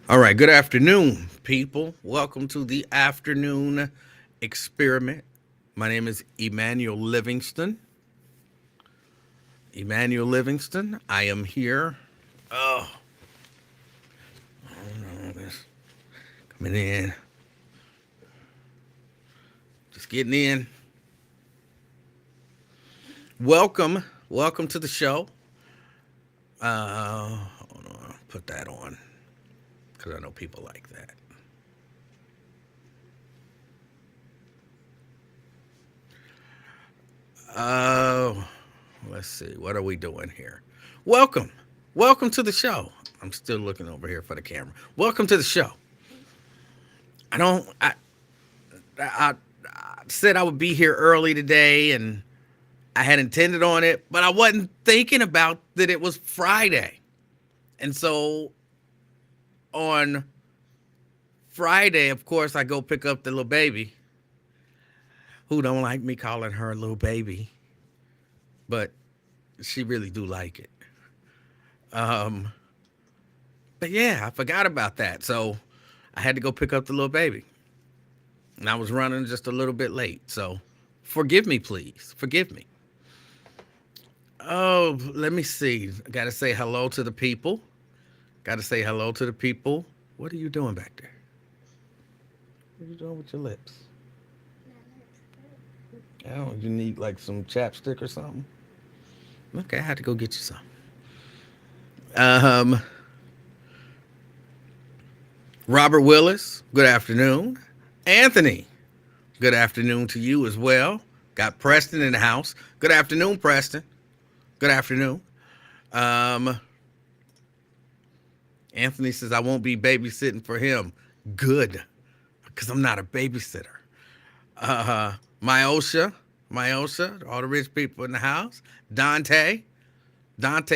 All right, good afternoon, people. Welcome to the afternoon experiment. My name is Emanuel Livingston. Emanuel Livingston. I am here. Oh, coming in, just getting in. Welcome to the show. Hold on, put that on because I know people like that. Oh, let's see. What are we doing here? Welcome. Welcome to the show. I'm still looking over here for the camera. Welcome to the show. I don't. I said I would be here early today, and I had intended on it, but I wasn't thinking about that it was Friday, and so on Friday, of course, I go pick up the little baby, who don't like me calling her a little baby, but she really do like it. Um, but yeah, I forgot about that, so I had to go pick up the little baby, and I was running just a little bit late. So forgive me, please. Forgive me. Oh, let me see. I got to say hello to the people. Got to say hello to the people. What are you doing back there? What are you doing with your lips? Oh, you need like some chapstick or something? Okay, I had to go get you some. Um, Robert Willis, good afternoon. Anthony, good afternoon to you as well. Got Preston in the house. Good afternoon, Preston. Good afternoon. Um, Anthony says I won't be babysitting for him. Good, because I'm not a babysitter. Myosha, all the rich people in the house. Dante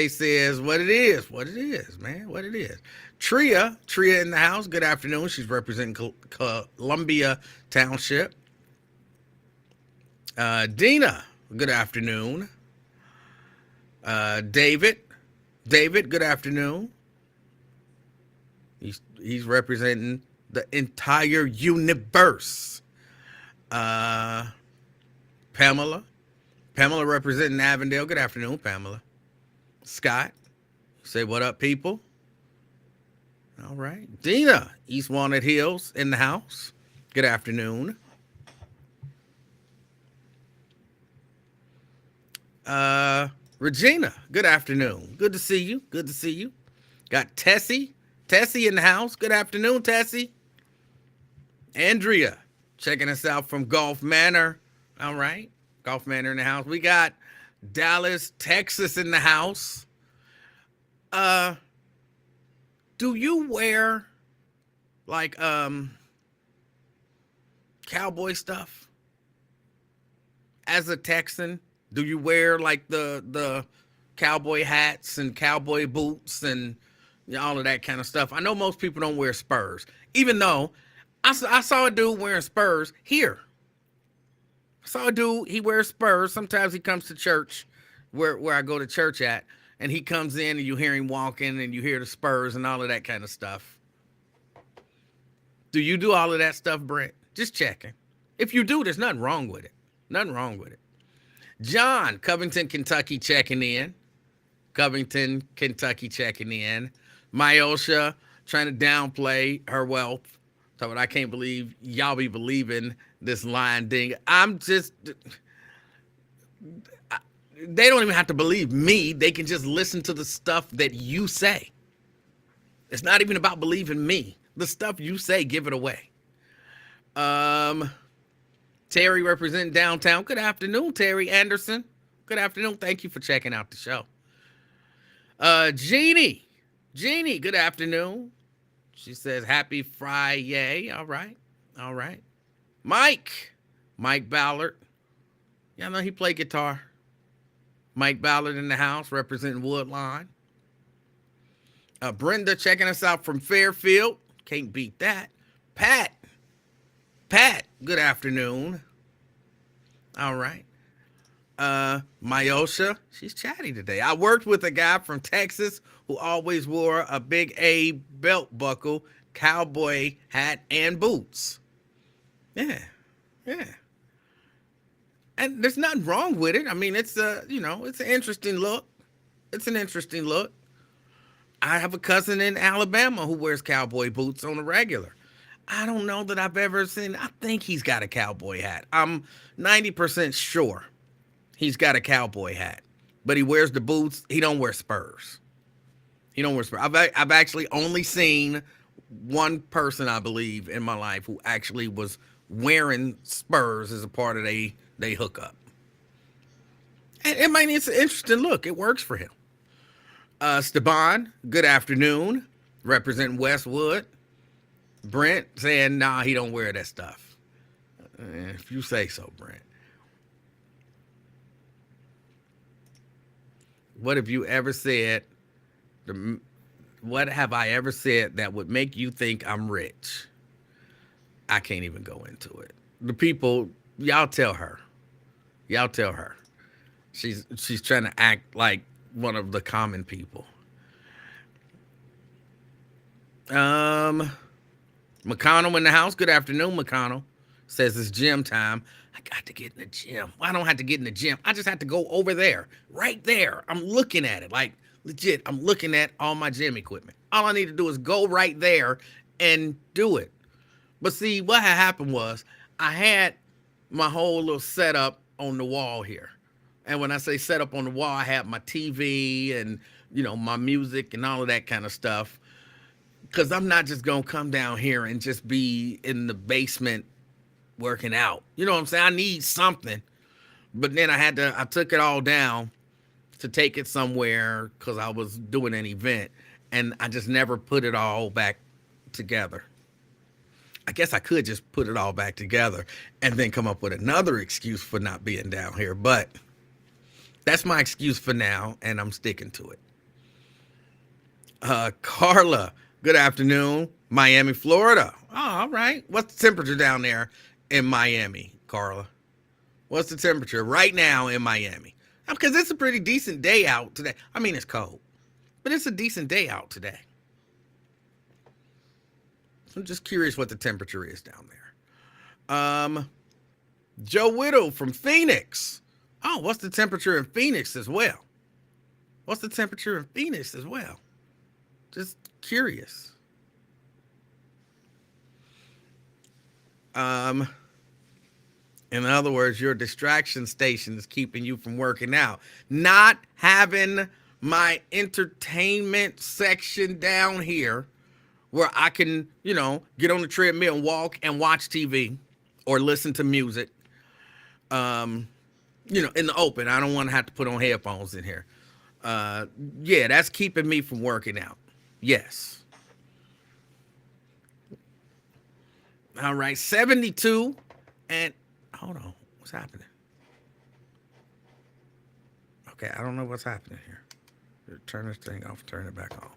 says what it is, man, what it is. Tria in the house. Good afternoon. She's representing Columbia Township. Dina, good afternoon. David, good afternoon. He's representing the entire universe. Pamela, representing Avondale. Good afternoon, Pamela. Scott, say what up, people. All right. Dina, East Walnut Hills in the house. Good afternoon. Regina, good afternoon. Good to see you. Good to see you. Got Tessie in the house. Good afternoon, Tessie. Andrea, checking us out from Gulf Manor. All right. Gulf Manor in the house. We got Dallas, Texas in the house. Do you wear like cowboy stuff as a Texan? Do you wear like the cowboy hats and cowboy boots and all of that kind of stuff? I know most people don't wear Spurs, even though I saw a dude wearing Spurs here. I saw a dude, he wears Spurs. Sometimes he comes to church where I go to church at, and he comes in and you hear him walking and you hear the Spurs and all of that kind of stuff. Do you do all of that stuff, Brent? Just checking. If you do, there's nothing wrong with it. Nothing wrong with it. John, Covington, Kentucky, checking in. Covington, Kentucky, checking in. Myosha, trying to downplay her wealth. So I can't believe y'all be believing this lying ding. They don't even have to believe me. They can just listen to the stuff that you say. It's not even about believing me. The stuff you say, give it away. Terry representing downtown. Good afternoon, Terry Anderson. Good afternoon. Thank you for checking out the show. Jeannie, good afternoon. She says, happy Friday. All right. Mike Ballard. Y'all know he played guitar. Mike Ballard in the house representing Woodline. Brenda checking us out from Fairfield. Can't beat that. Pat, good afternoon. All right. Myosha, she's chatty today. I worked with a guy from Texas who always wore a big A belt buckle, cowboy hat, and boots. Yeah, yeah. And there's nothing wrong with it. I mean, it's an interesting look. It's an interesting look. I have a cousin in Alabama who wears cowboy boots on a regular. I don't know that I've ever seen. I think he's got a cowboy hat. I'm 90% sure he's got a cowboy hat, but he wears the boots. He don't wear spurs. He don't wear spurs. I've actually only seen one person, I believe, in my life who actually was wearing spurs as a part of they hookup. And it might it's an interesting look. It works for him. Steban, good afternoon. Representing Westwood. Brent saying, nah, he don't wear that stuff. If you say so, Brent. What have you ever said? What have I ever said that would make you think I'm rich? I can't even go into it. The people, y'all tell her. Y'all tell her. She's trying to act like one of the common people. McConnell in the house. Good afternoon, McConnell. Says it's gym time. I got to get in the gym. Well, I don't have to get in the gym. I just have to go over there. Right there. I'm looking at it. Like, legit, I'm looking at all my gym equipment. All I need to do is go right there and do it. But see, what had happened was I had my whole little setup on the wall here. And when I say setup on the wall, I have my TV and, my music and all of that kind of stuff. Because I'm not just going to come down here and just be in the basement working out. You know what I'm saying? I need something. But then I took it all down to take it somewhere because I was doing an event. And I just never put it all back together. I guess I could just put it all back together and then come up with another excuse for not being down here. But that's my excuse for now, and I'm sticking to it. Carla, good afternoon. Miami, Florida. Oh, all right. What's the temperature down there in Miami, Carla? What's the temperature right now in Miami? Because it's a pretty decent day out today. I mean, it's cold, but it's a decent day out today. I'm just curious what the temperature is down there. Joe Whittle from Phoenix. Oh, what's the temperature in Phoenix as well? What's the temperature in Phoenix as well? Just curious. In other words, your distraction station is keeping you from working out. Not having my entertainment section down here where I can, get on the treadmill and walk and watch TV or listen to music, in the open. I don't want to have to put on headphones in here. Yeah, that's keeping me from working out. Yes. All right, 72. And hold on, what's happening? Okay, I don't know what's happening here. Turn this thing off, turn it back on.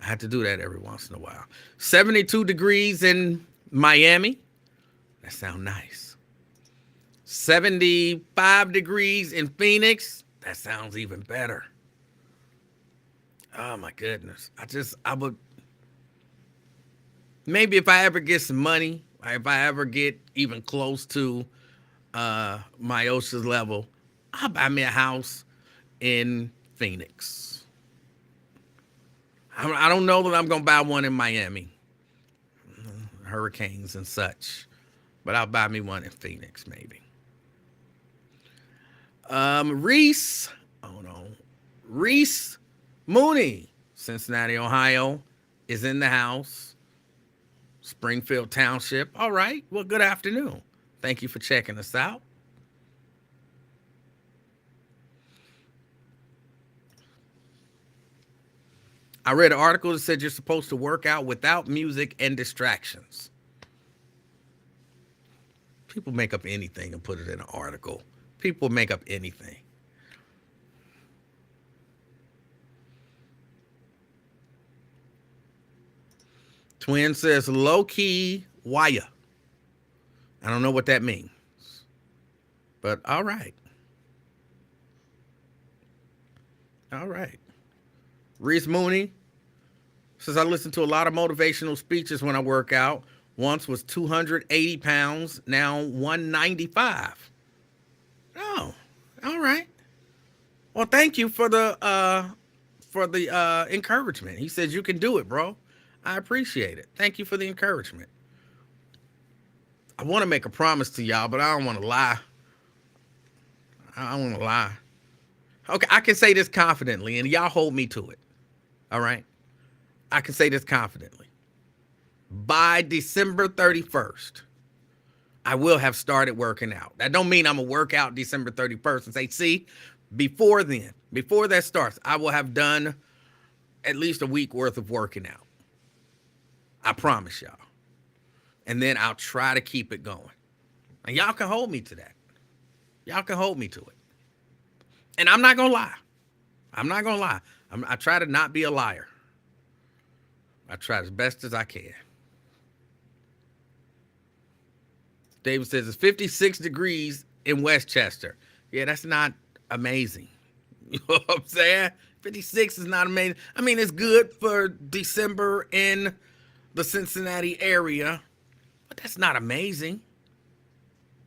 I have to do that every once in a while. 72 degrees in Miami. That sounds nice. 75 degrees in Phoenix. That sounds even better. Oh my goodness. I would, maybe if I ever get some money, if I ever get even close to Myosha's level, I'll buy me a house in Phoenix. I don't know that I'm going to buy one in Miami. Hurricanes and such. But I'll buy me one in Phoenix, maybe. Reese. Oh, no. Reese Mooney, Cincinnati, Ohio, is in the house. Springfield Township. All right. Well, good afternoon. Thank you for checking us out. I read an article that said you're supposed to work out without music and distractions. People make up anything and put it in an article. People make up anything. Twin says low-key wire. I don't know what that means. But all right. All right. Reese Mooney says, I listen to a lot of motivational speeches when I work out. Once was 280 pounds, now 195. Oh, all right. Well, thank you for the encouragement. He says you can do it, bro. I appreciate it. Thank you for the encouragement. I want to make a promise to y'all, but I don't want to lie. I don't want to lie. Okay, I can say this confidently, and y'all hold me to it. All right? I can say this confidently. By December 31st, I will have started working out. That don't mean I'm going to work out December 31st and say, see, before then, before that starts, I will have done at least a week worth of working out. I promise y'all. And then I'll try to keep it going. And y'all can hold me to that. Y'all can hold me to it. And I'm not going to lie. I'm not going to lie. I try to not be a liar. I try as best as I can. David says it's 56 degrees in Westchester. Yeah, that's not amazing. You know what I'm saying? 56 is not amazing. I mean, it's good for December in the Cincinnati area, but that's not amazing.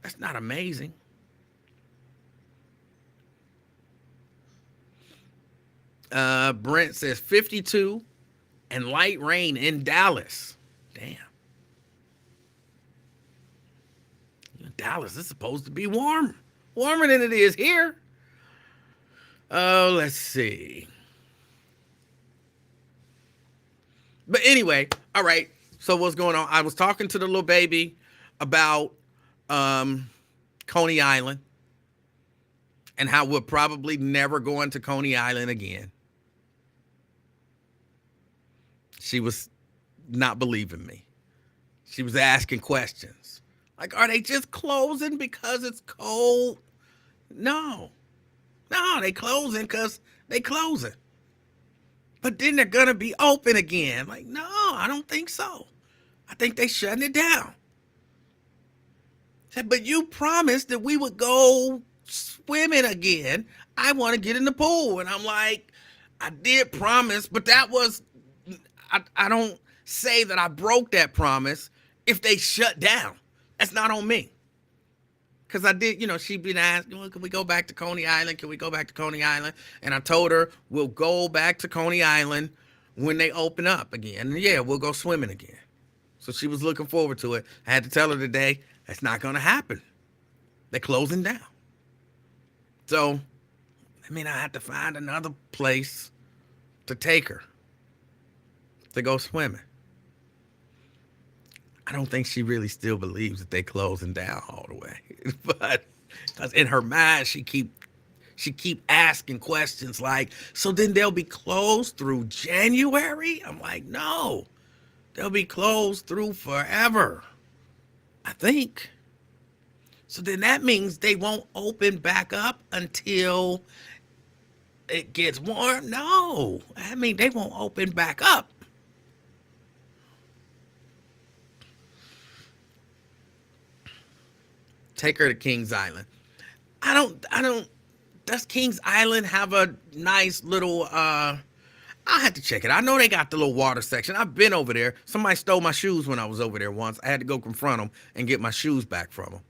That's not amazing. Brent says 52 and light rain in Dallas. Damn. Dallas is supposed to be warm. Warmer than it is here. Oh, let's see. But anyway, all right. So what's going on? I was talking to the little baby about Coney Island and how we're probably never going to Coney Island again. She was not believing me. She was asking questions. Like, are they just closing because it's cold? No. No, they closing because they closing. But then they're going to be open again. Like, no, I don't think so. I think they shutting it down. Said, but you promised that we would go swimming again. I want to get in the pool. And I'm like, I did promise, but that was, I don't say that I broke that promise if they shut down. That's not on me. Because I did, she'd been asked, well, can we go back to Coney Island? Can we go back to Coney Island? And I told her, we'll go back to Coney Island when they open up again. And yeah, we'll go swimming again. So she was looking forward to it. I had to tell her today, that's not going to happen. They're closing down. So, I have to find another place to take her to go swimming. I don't think she really still believes that they closing down all the way. But because in her mind, she keep asking questions like, so then they'll be closed through January? I'm like, no, they'll be closed through forever, I think. So then that means they won't open back up until it gets warm? No, they won't open back up. Take her to Kings Island. I don't, does Kings Island have a nice little, I'll have to check it. I know they got the little water section. I've been over there. Somebody stole my shoes when I was over there once. I had to go confront them and get my shoes back from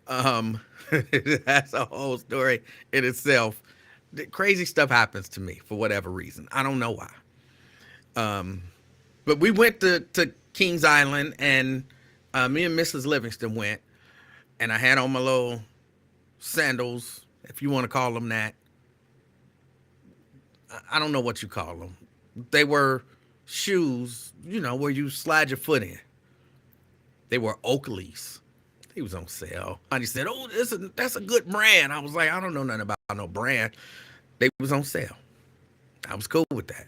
them. That's a whole story in itself. Crazy stuff happens to me for whatever reason. I don't know why. But we went to Kings Island, and me and Mrs. Livingston went. And I had on my little sandals, if you want to call them that. I don't know what you call them. They were shoes, where you slide your foot in. They were Oakley's. He was on sale. And he said, oh, that's a good brand. I was like, I don't know nothing about no brand. They was on sale. I was cool with that.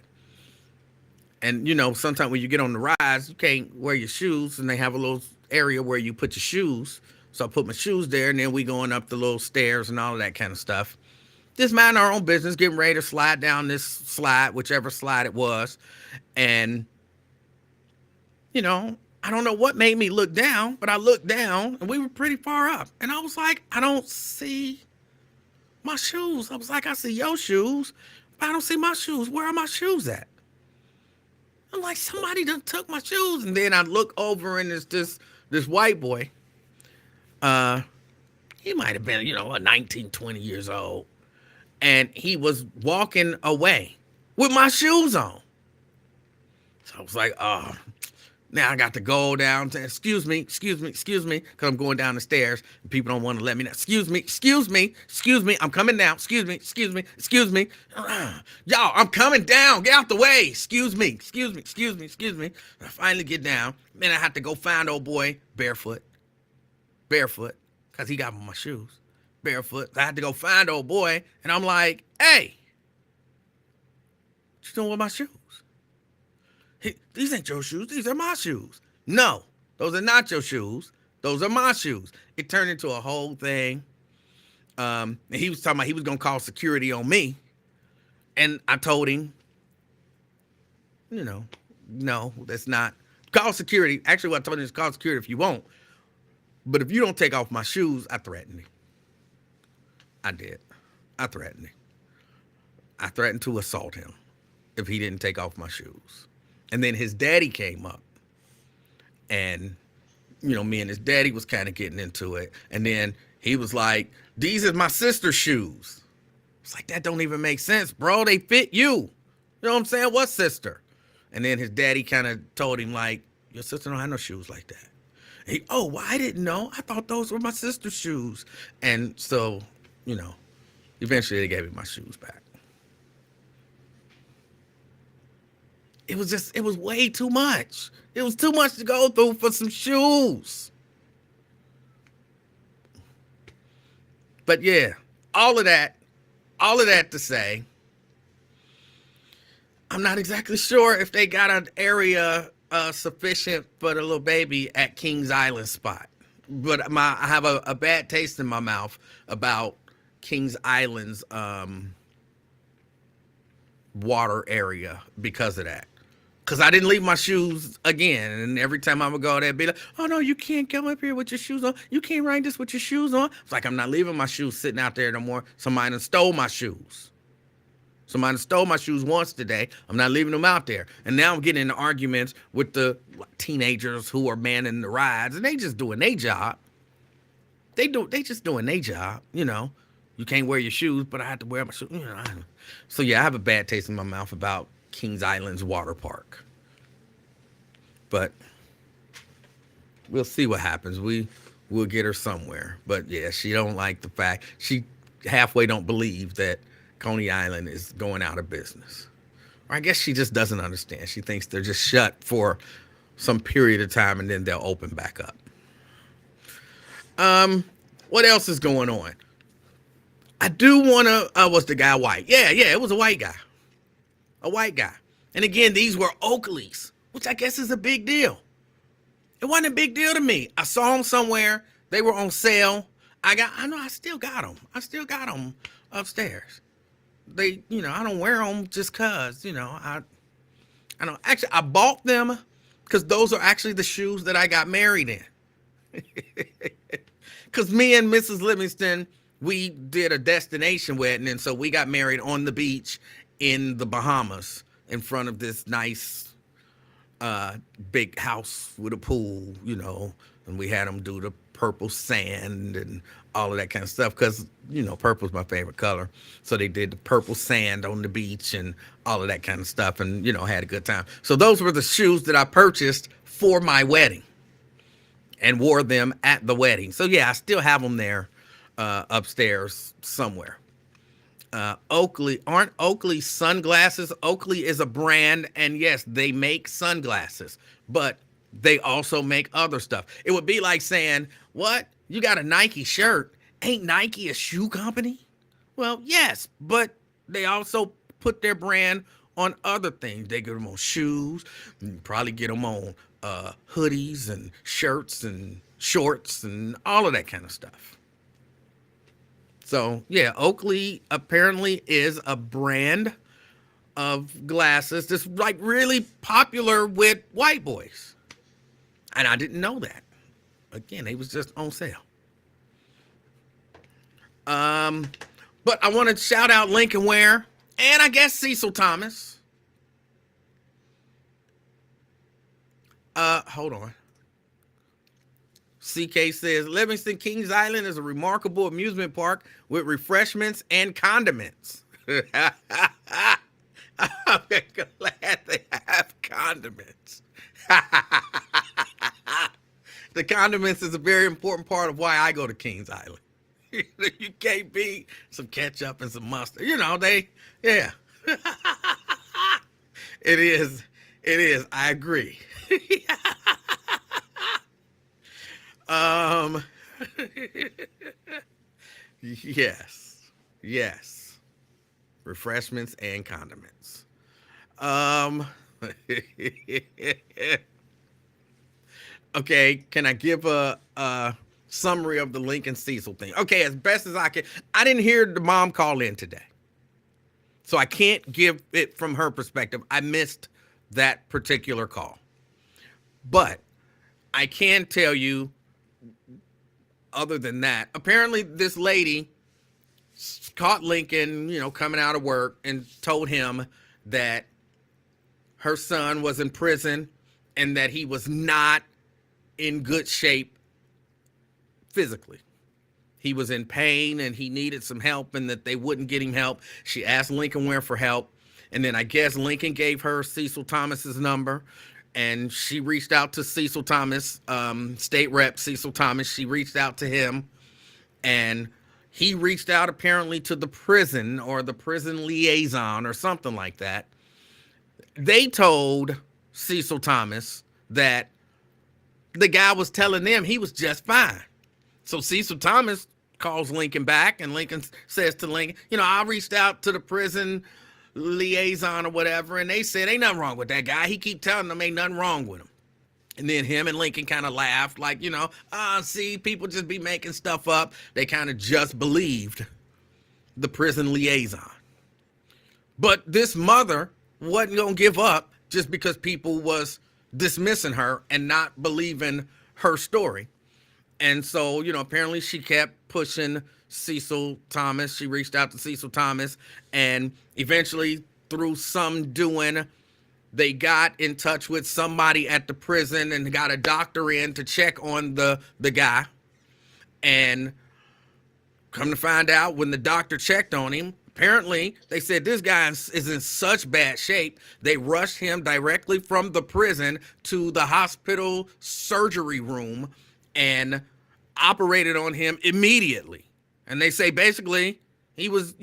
And, sometimes when you get on the rides, you can't wear your shoes, and they have a little area where you put your shoes. So I put my shoes there, and then we going up the little stairs and all of that kind of stuff. Just mind our own business, getting ready to slide down this slide, whichever slide it was. And, I don't know what made me look down, but I looked down, and we were pretty far up. And I was like, I don't see My shoes. I was like, I see your shoes, but I don't see my shoes. Where are my shoes at? I'm like, somebody done took my shoes. And then I look over and it's this white boy. Uh, he might have been, 19, 20 years old. And he was walking away with my shoes on. So I was like, oh, now I got to go down to, excuse me, because I'm going down the stairs and people don't want to let me know. Excuse me, I'm coming down. Excuse me. Y'all, I'm coming down. Get out the way. Excuse me. I finally get down. Then I have to go find old boy barefoot, because he got my shoes. Barefoot. I had to go find old boy, and I'm like, hey, what you doing with my shoes? These ain't your shoes. These are my shoes. No, those are not your shoes. Those are my shoes. It turned into a whole thing. And he was talking about he was going to call security on me. And I told him, no, that's not. Call security. Actually, what I told him is call security if you want. But if you don't take off my shoes, I threatened him. I did. I threatened to assault him if he didn't take off my shoes. And then his daddy came up. And, me and his daddy was kind of getting into it. And then he was like, these are my sister's shoes. It's like, that don't even make sense, bro. They fit you. You know what I'm saying? What sister? And then his daddy kind of told him, like, your sister don't have no shoes like that. Well, I didn't know. I thought those were my sister's shoes. And so, eventually they gave me my shoes back. It was way too much. It was too much to go through for some shoes. But yeah, all of that to say, I'm not exactly sure if they got an area sufficient for the little baby at Kings Island spot. But I have a bad taste in my mouth about Kings Island's water area because of that. Because I didn't leave my shoes again. And every time I would go there, be like, oh, no, you can't come up here with your shoes on. You can't ride this with your shoes on. It's like, I'm not leaving my shoes sitting out there no more. Somebody done stole my shoes. Somebody stole my shoes once today. I'm not leaving them out there. And now I'm getting into arguments with the teenagers who are manning the rides. And they just doing their job. They just doing their job, You can't wear your shoes, but I have to wear my shoes. So, yeah, I have a bad taste in my mouth about Kings Island's water park. But we'll see what happens. We'll get her somewhere. But, yeah, she don't like the fact. She halfway don't believe that Coney Island is going out of business. Or I guess she just doesn't understand. She thinks they're just shut for some period of time and then they'll open back up. What else is going on? I do want to, was the guy white? Yeah, it was a white guy. A white guy. And again, these were Oakleys, which I guess is a big deal. It wasn't a big deal to me. I saw them somewhere. They were on sale. I still got them. I still got them upstairs. They, I don't wear them just cause, I don't. Actually, I bought them because those are actually the shoes that I got married in. Because me and Mrs. Livingston, we did a destination wedding, and so we got married on the beach in the Bahamas in front of this nice big house with a pool, and we had them do the purple sand and all of that kind of stuff because, purple's my favorite color. So they did the purple sand on the beach and all of that kind of stuff and, had a good time. So those were the shoes that I purchased for my wedding and wore them at the wedding. So, yeah, I still have them there upstairs somewhere. Oakley, aren't Oakley sunglasses? Oakley is a brand, and yes, they make sunglasses, but they also make other stuff. It would be like saying, what? You got a Nike shirt. Ain't Nike a shoe company? Well, yes, but they also put their brand on other things. They get them on shoes, and probably get them on hoodies and shirts and shorts and all of that kind of stuff. So, yeah, Oakley apparently is a brand of glasses that's like really popular with white boys. And I didn't know that. Again, they was just on sale. But But I want to shout out Lincoln Ware and I guess Cecil Thomas. Hold on. CK says Livingston Kings Island is a remarkable amusement park with refreshments and condiments. I'm glad they have condiments. The condiments is a very important part of why I go to Kings Island. You can't beat some ketchup and some mustard. Yeah. It is. I agree. Yes. Refreshments and condiments. Okay, can I give a summary of the Lincoln Cecil thing? Okay, as best as I can. I didn't hear the mom call in today, so I can't give it from her perspective. I missed that particular call. But I can tell you, other than that, apparently this lady caught Lincoln, coming out of work and told him that her son was in prison and that he was not in good shape physically. He was in pain and he needed some help and that they wouldn't get him help. She asked Lincoln Ware for help. And then I guess Lincoln gave her Cecil Thomas's number and she reached out to Cecil Thomas, state rep Cecil Thomas. She reached out to him and he reached out apparently to the prison or the prison liaison or something like that. They told Cecil Thomas that the guy was telling them he was just fine. So Cecil Thomas calls Lincoln back and Lincoln says to Lincoln, I reached out to the prison liaison or whatever and they said ain't nothing wrong with that guy. He keep telling them ain't nothing wrong with him. And then him and Lincoln kind of laughed like, see, people just be making stuff up. They kind of just believed the prison liaison. But this mother wasn't going to give up just because people was dismissing her and not believing her story. And so, apparently she kept pushing Cecil Thomas. She reached out to Cecil Thomas and eventually through some doing, they got in touch with somebody at the prison and got a doctor in to check on the guy. And come to find out when the doctor checked on him, apparently they said this guy is in such bad shape, they rushed him directly from the prison to the hospital surgery room and operated on him immediately. And they say basically he was,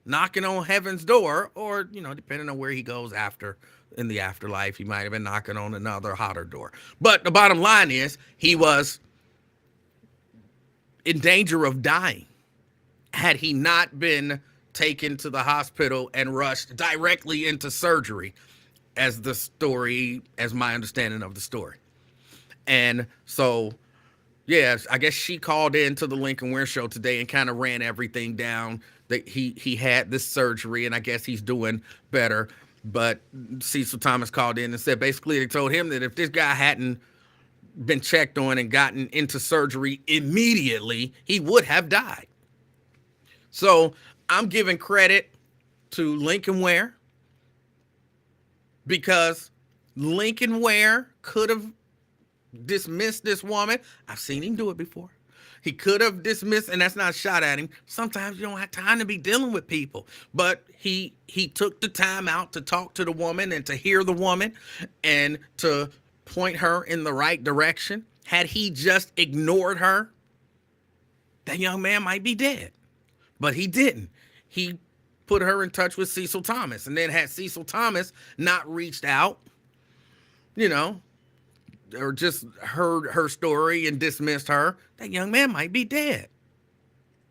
knocking on heaven's door or, depending on where he goes after in the afterlife, he might have been knocking on another hotter door. But the bottom line is he was in danger of dying had he not been taken to the hospital and rushed directly into surgery as my understanding of the story. And so, yes, I guess she called in to the Lincoln Ware show today and kind of ran everything down that he had this surgery and I guess he's doing better. But Cecil Thomas called in and said basically they told him that if this guy hadn't been checked on and gotten into surgery immediately, he would have died. So I'm giving credit to Lincoln Ware because Lincoln Ware could have dismissed this woman. I've seen him do it before. He could have dismissed, and that's not a shot at him. Sometimes you don't have time to be dealing with people. But he took the time out to talk to the woman and to hear the woman and to point her in the right direction. Had he just ignored her, that young man might be dead. But he didn't. He put her in touch with Cecil Thomas. And then had Cecil Thomas not reached out, or just heard her story and dismissed her, that young man might be dead.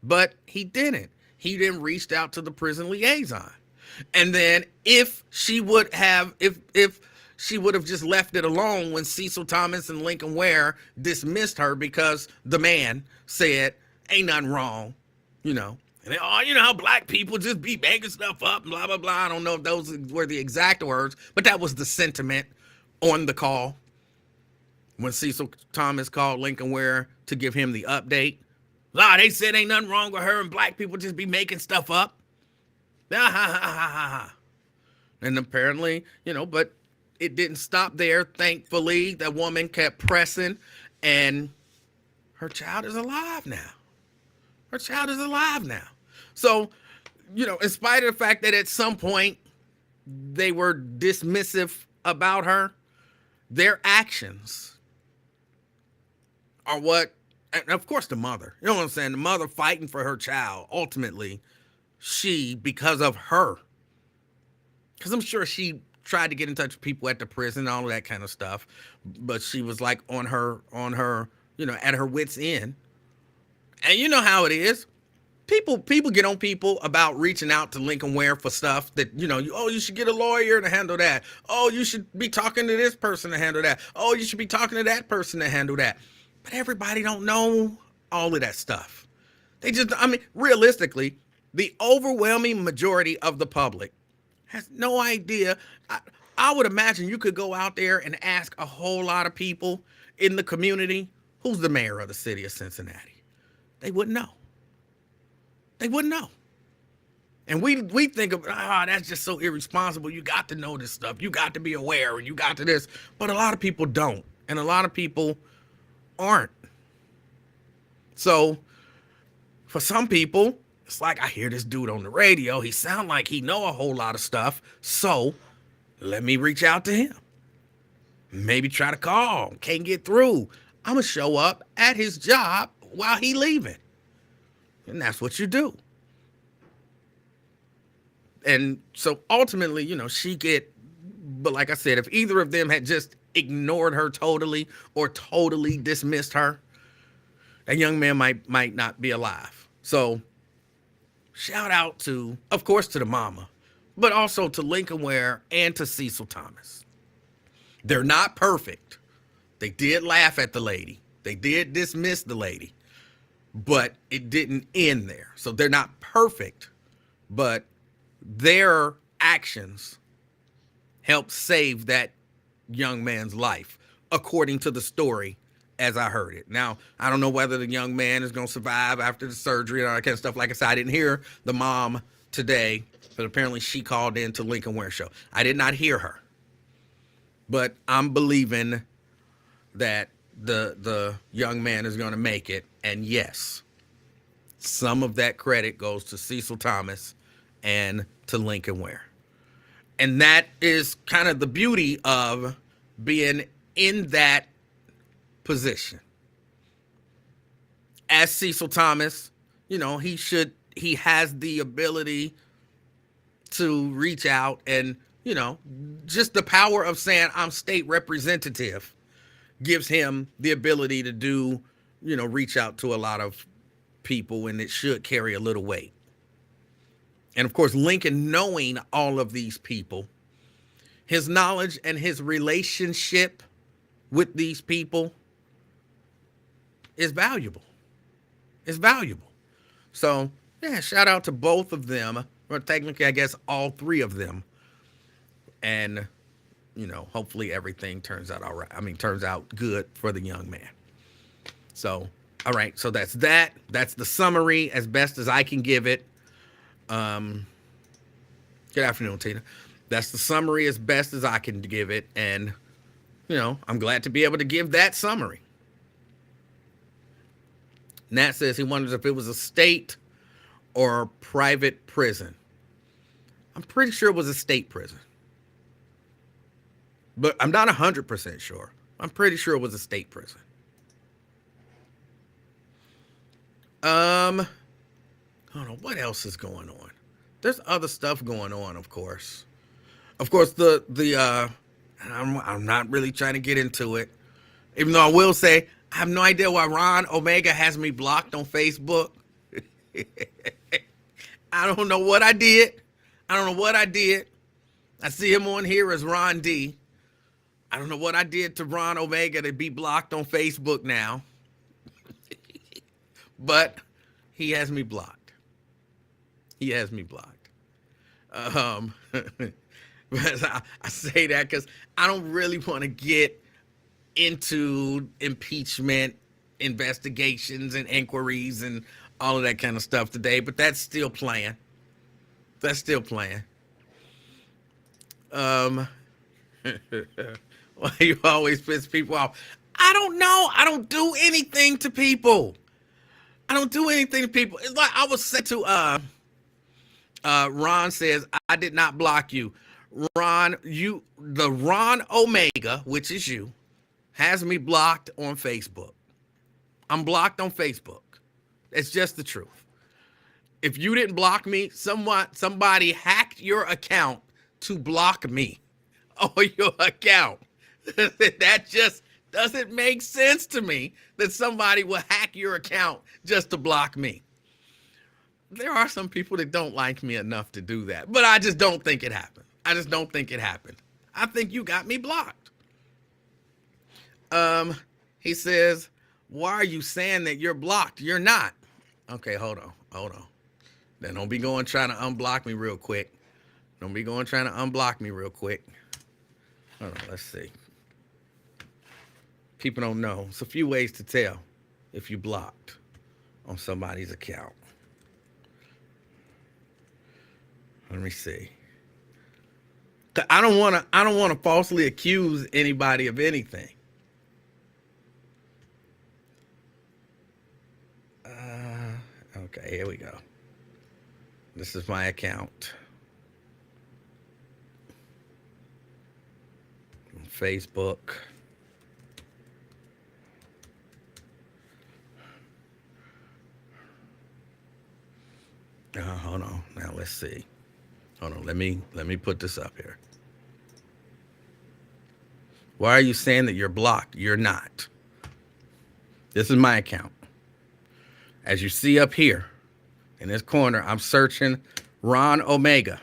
But he didn't. He then reached out to the prison liaison. And then if she would have just left it alone when Cecil Thomas and Lincoln Ware dismissed her because the man said, ain't nothing wrong, And they, how black people just be making stuff up, blah, blah, blah. I don't know if those were the exact words, but that was the sentiment on the call. When Cecil Thomas called Lincoln Ware to give him the update, They said ain't nothing wrong with her and black people just be making stuff up. Ah, ha, ha, ha, ha, ha. And apparently, but it didn't stop there. Thankfully, that woman kept pressing, and her child is alive now. Her child is alive now. So, in spite of the fact that at some point they were dismissive about her, their actions are what, and of course the mother, you know what I'm saying? The mother fighting for her child. Ultimately, because of her, because I'm sure she tried to get in touch with people at the prison, all of that kind of stuff, but she was like on her, at her wit's end. And you know how it is. People get on people about reaching out to Lincoln Ware for stuff that, you should get a lawyer to handle that. Oh, you should be talking to this person to handle that. Oh, you should be talking to that person to handle that. But everybody don't know all of that stuff. Realistically, the overwhelming majority of the public has no idea. I would imagine you could go out there and ask a whole lot of people in the community, who's the mayor of the city of Cincinnati? They wouldn't know. They wouldn't know. And we think of, that's just so irresponsible. You got to know this stuff. You got to be aware, and you got to this. But a lot of people don't. And a lot of people aren't. So for some people, it's like, I hear this dude on the radio. He sound like he know a whole lot of stuff. So let me reach out to him. Maybe try to call. Can't get through. I'm going to show up at his job while he leaving. And that's what you do. And so ultimately, but like I said, if either of them had just ignored her totally or totally dismissed her, that young man might not be alive. So shout out to, of course, to the mama, but also to Lincoln Ware and to Cecil Thomas. They're not perfect. They did laugh at the lady. They did dismiss the lady. But it didn't end there. So they're not perfect, but their actions helped save that young man's life, according to the story as I heard it. Now, I don't know whether the young man is going to survive after the surgery and all that kind of stuff. Like I said, I didn't hear the mom today, but apparently she called in to Lincoln Ware show. I did not hear her, but I'm believing that the young man is going to make it. And yes, some of that credit goes to Cecil Thomas and to Lincoln Ware. And that is kind of the beauty of being in that position. As Cecil Thomas, he has the ability to reach out and, just the power of saying I'm state representative gives him the ability to do, reach out to a lot of people, and it should carry a little weight. And of course, Lincoln, knowing all of these people, his knowledge and his relationship with these people is valuable. It's valuable. So, yeah, shout out to both of them, or technically, I guess, all three of them. And hopefully everything turns out all right. Turns out good for the young man. So, all right. So that's that. That's the summary as best as I can give it. Good afternoon, Tina. That's the summary as best as I can give it. And, I'm glad to be able to give that summary. Nat says he wonders if it was a state or a private prison. I'm pretty sure it was a state prison. But I'm not 100% sure. I'm pretty sure it was a state prison. I don't know what else is going on. There's other stuff going on, of course. Of course, I'm not really trying to get into it. Even though I will say, I have no idea why Ron Omega has me blocked on Facebook. I don't know what I did. I see him on here as Ron D. I don't know what I did to Ron Omega to be blocked on Facebook now. But he has me blocked. But I say that because I don't really want to get into impeachment investigations and inquiries and all of that kind of stuff today, but that's still playing. That's still playing. Um, why you always piss people off? I don't know. I don't do anything to people. I don't do anything to people. It's like I was said to Ron says, I did not block you. Ron, the Ron Omega, which is you, has me blocked on Facebook. I'm blocked on Facebook. It's just the truth. If you didn't block me, somebody hacked your account to block me on your account. That just doesn't make sense to me that somebody will hack your account just to block me. There are some people that don't like me enough to do that, but I just don't think it happened. I just don't think it happened. I think you got me blocked. He says, why are you saying that you're blocked? You're not. Okay, hold on. Then don't be going trying to unblock me real quick. Hold on, let's see. People don't know. It's a few ways to tell if you blocked on somebody's account. Let me see. I don't want to falsely accuse anybody of anything. Okay, here we go. This is my account. On Facebook. Hold on. Now let's see. Hold on. Let me put this up here. Why are you saying that you're blocked? You're not. This is my account. As you see up here in this corner, I'm searching Ron Omega.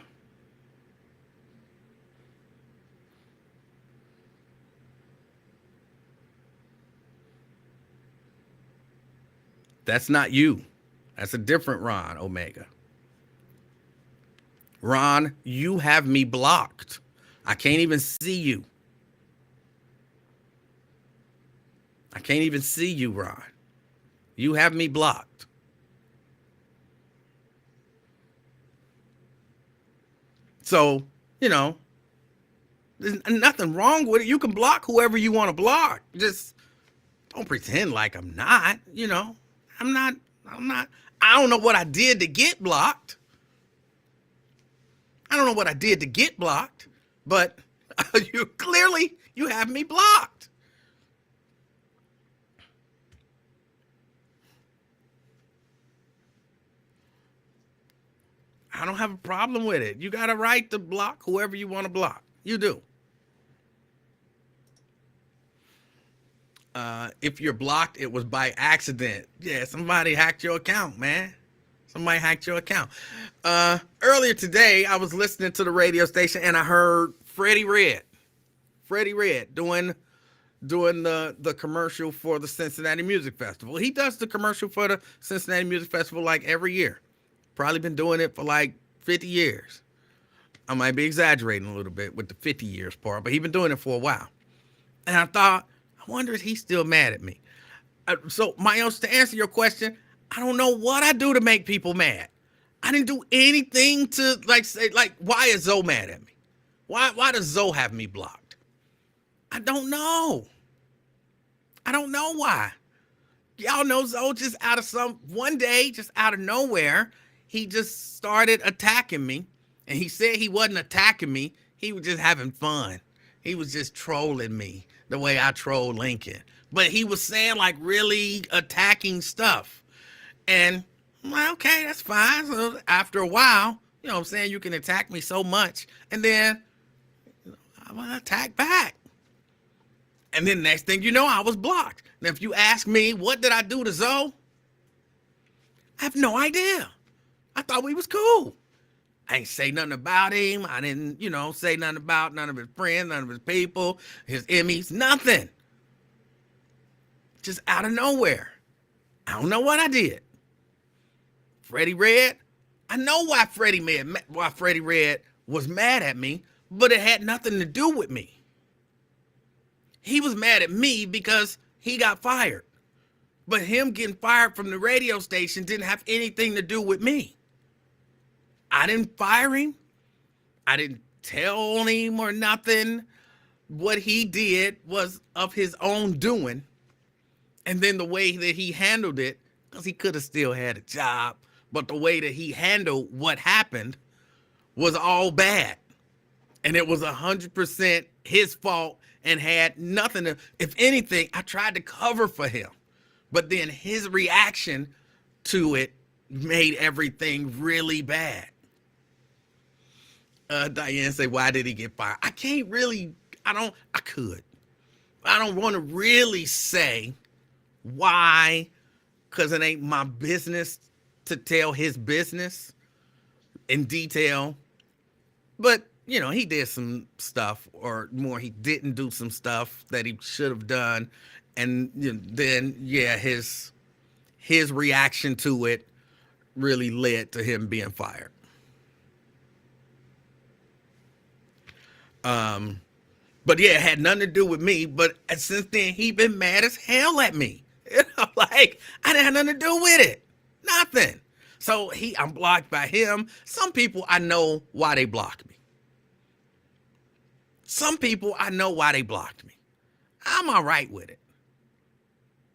That's not you. That's a different Ron Omega. Ron, you have me blocked. I can't even see you. I can't even see you, Ron. You have me blocked. So, there's nothing wrong with it. You can block whoever you want to block. Just don't pretend like I'm not, I'm not. I don't know what I did to get blocked. But you have me blocked. I don't have a problem with it. You got a right to block whoever you want to block. You do. If you're blocked, it was by accident. Yeah, somebody hacked your account, man. Earlier today, I was listening to the radio station and I heard Freddie Red doing the commercial for the Cincinnati Music Festival. He does the commercial for the Cincinnati Music Festival like every year. Probably been doing it for like 50 years. I might be exaggerating a little bit with the 50 years part, but he's been doing it for a while. And I thought, I wonder if he's still mad at me. So, Myos, to answer your question, I don't know what I do to make people mad. I didn't do anything to say why is Zoe mad at me? Why does Zoe have me blocked? I don't know. I don't know why. Y'all know Zoe just one day, just out of nowhere, he just started attacking me. And he said he wasn't attacking me. He was just having fun. He was just trolling me the way I troll Lincoln. But he was saying really attacking stuff. And I'm like, okay, that's fine. So after a while, you can attack me so much. And then I'm going to attack back. And then next thing you know, I was blocked. Now, if you ask me, what did I do to Zoe? I have no idea. I thought we was cool. I ain't say nothing about him. I didn't, say nothing about none of his friends, none of his people, his Emmys, nothing. Just out of nowhere. I don't know what I did. Freddie Red, I know why Freddie Red was mad at me, but it had nothing to do with me. He was mad at me because he got fired. But him getting fired from the radio station didn't have anything to do with me. I didn't fire him. I didn't tell him or nothing. What he did was of his own doing. And then the way that he handled it, because he could have still had a job, but the way that he handled what happened was all bad. And it was 100% his fault and had nothing to, if anything, I tried to cover for him. But then his reaction to it made everything really bad. Diane said, why did he get fired? I can't really, I don't want to really say why, because it ain't my business to tell his business in detail. But, you know, he did some stuff, or more, he didn't do some stuff that he should have done. And you know, then, yeah, his reaction to it really led to him being fired. But yeah, it had nothing to do with me. But since then, he been mad as hell at me. Like, I didn't have nothing to do with it. Nothing. So I'm blocked by him. Some people, I know why they blocked me. Some people, I know why they blocked me. I'm all right with it.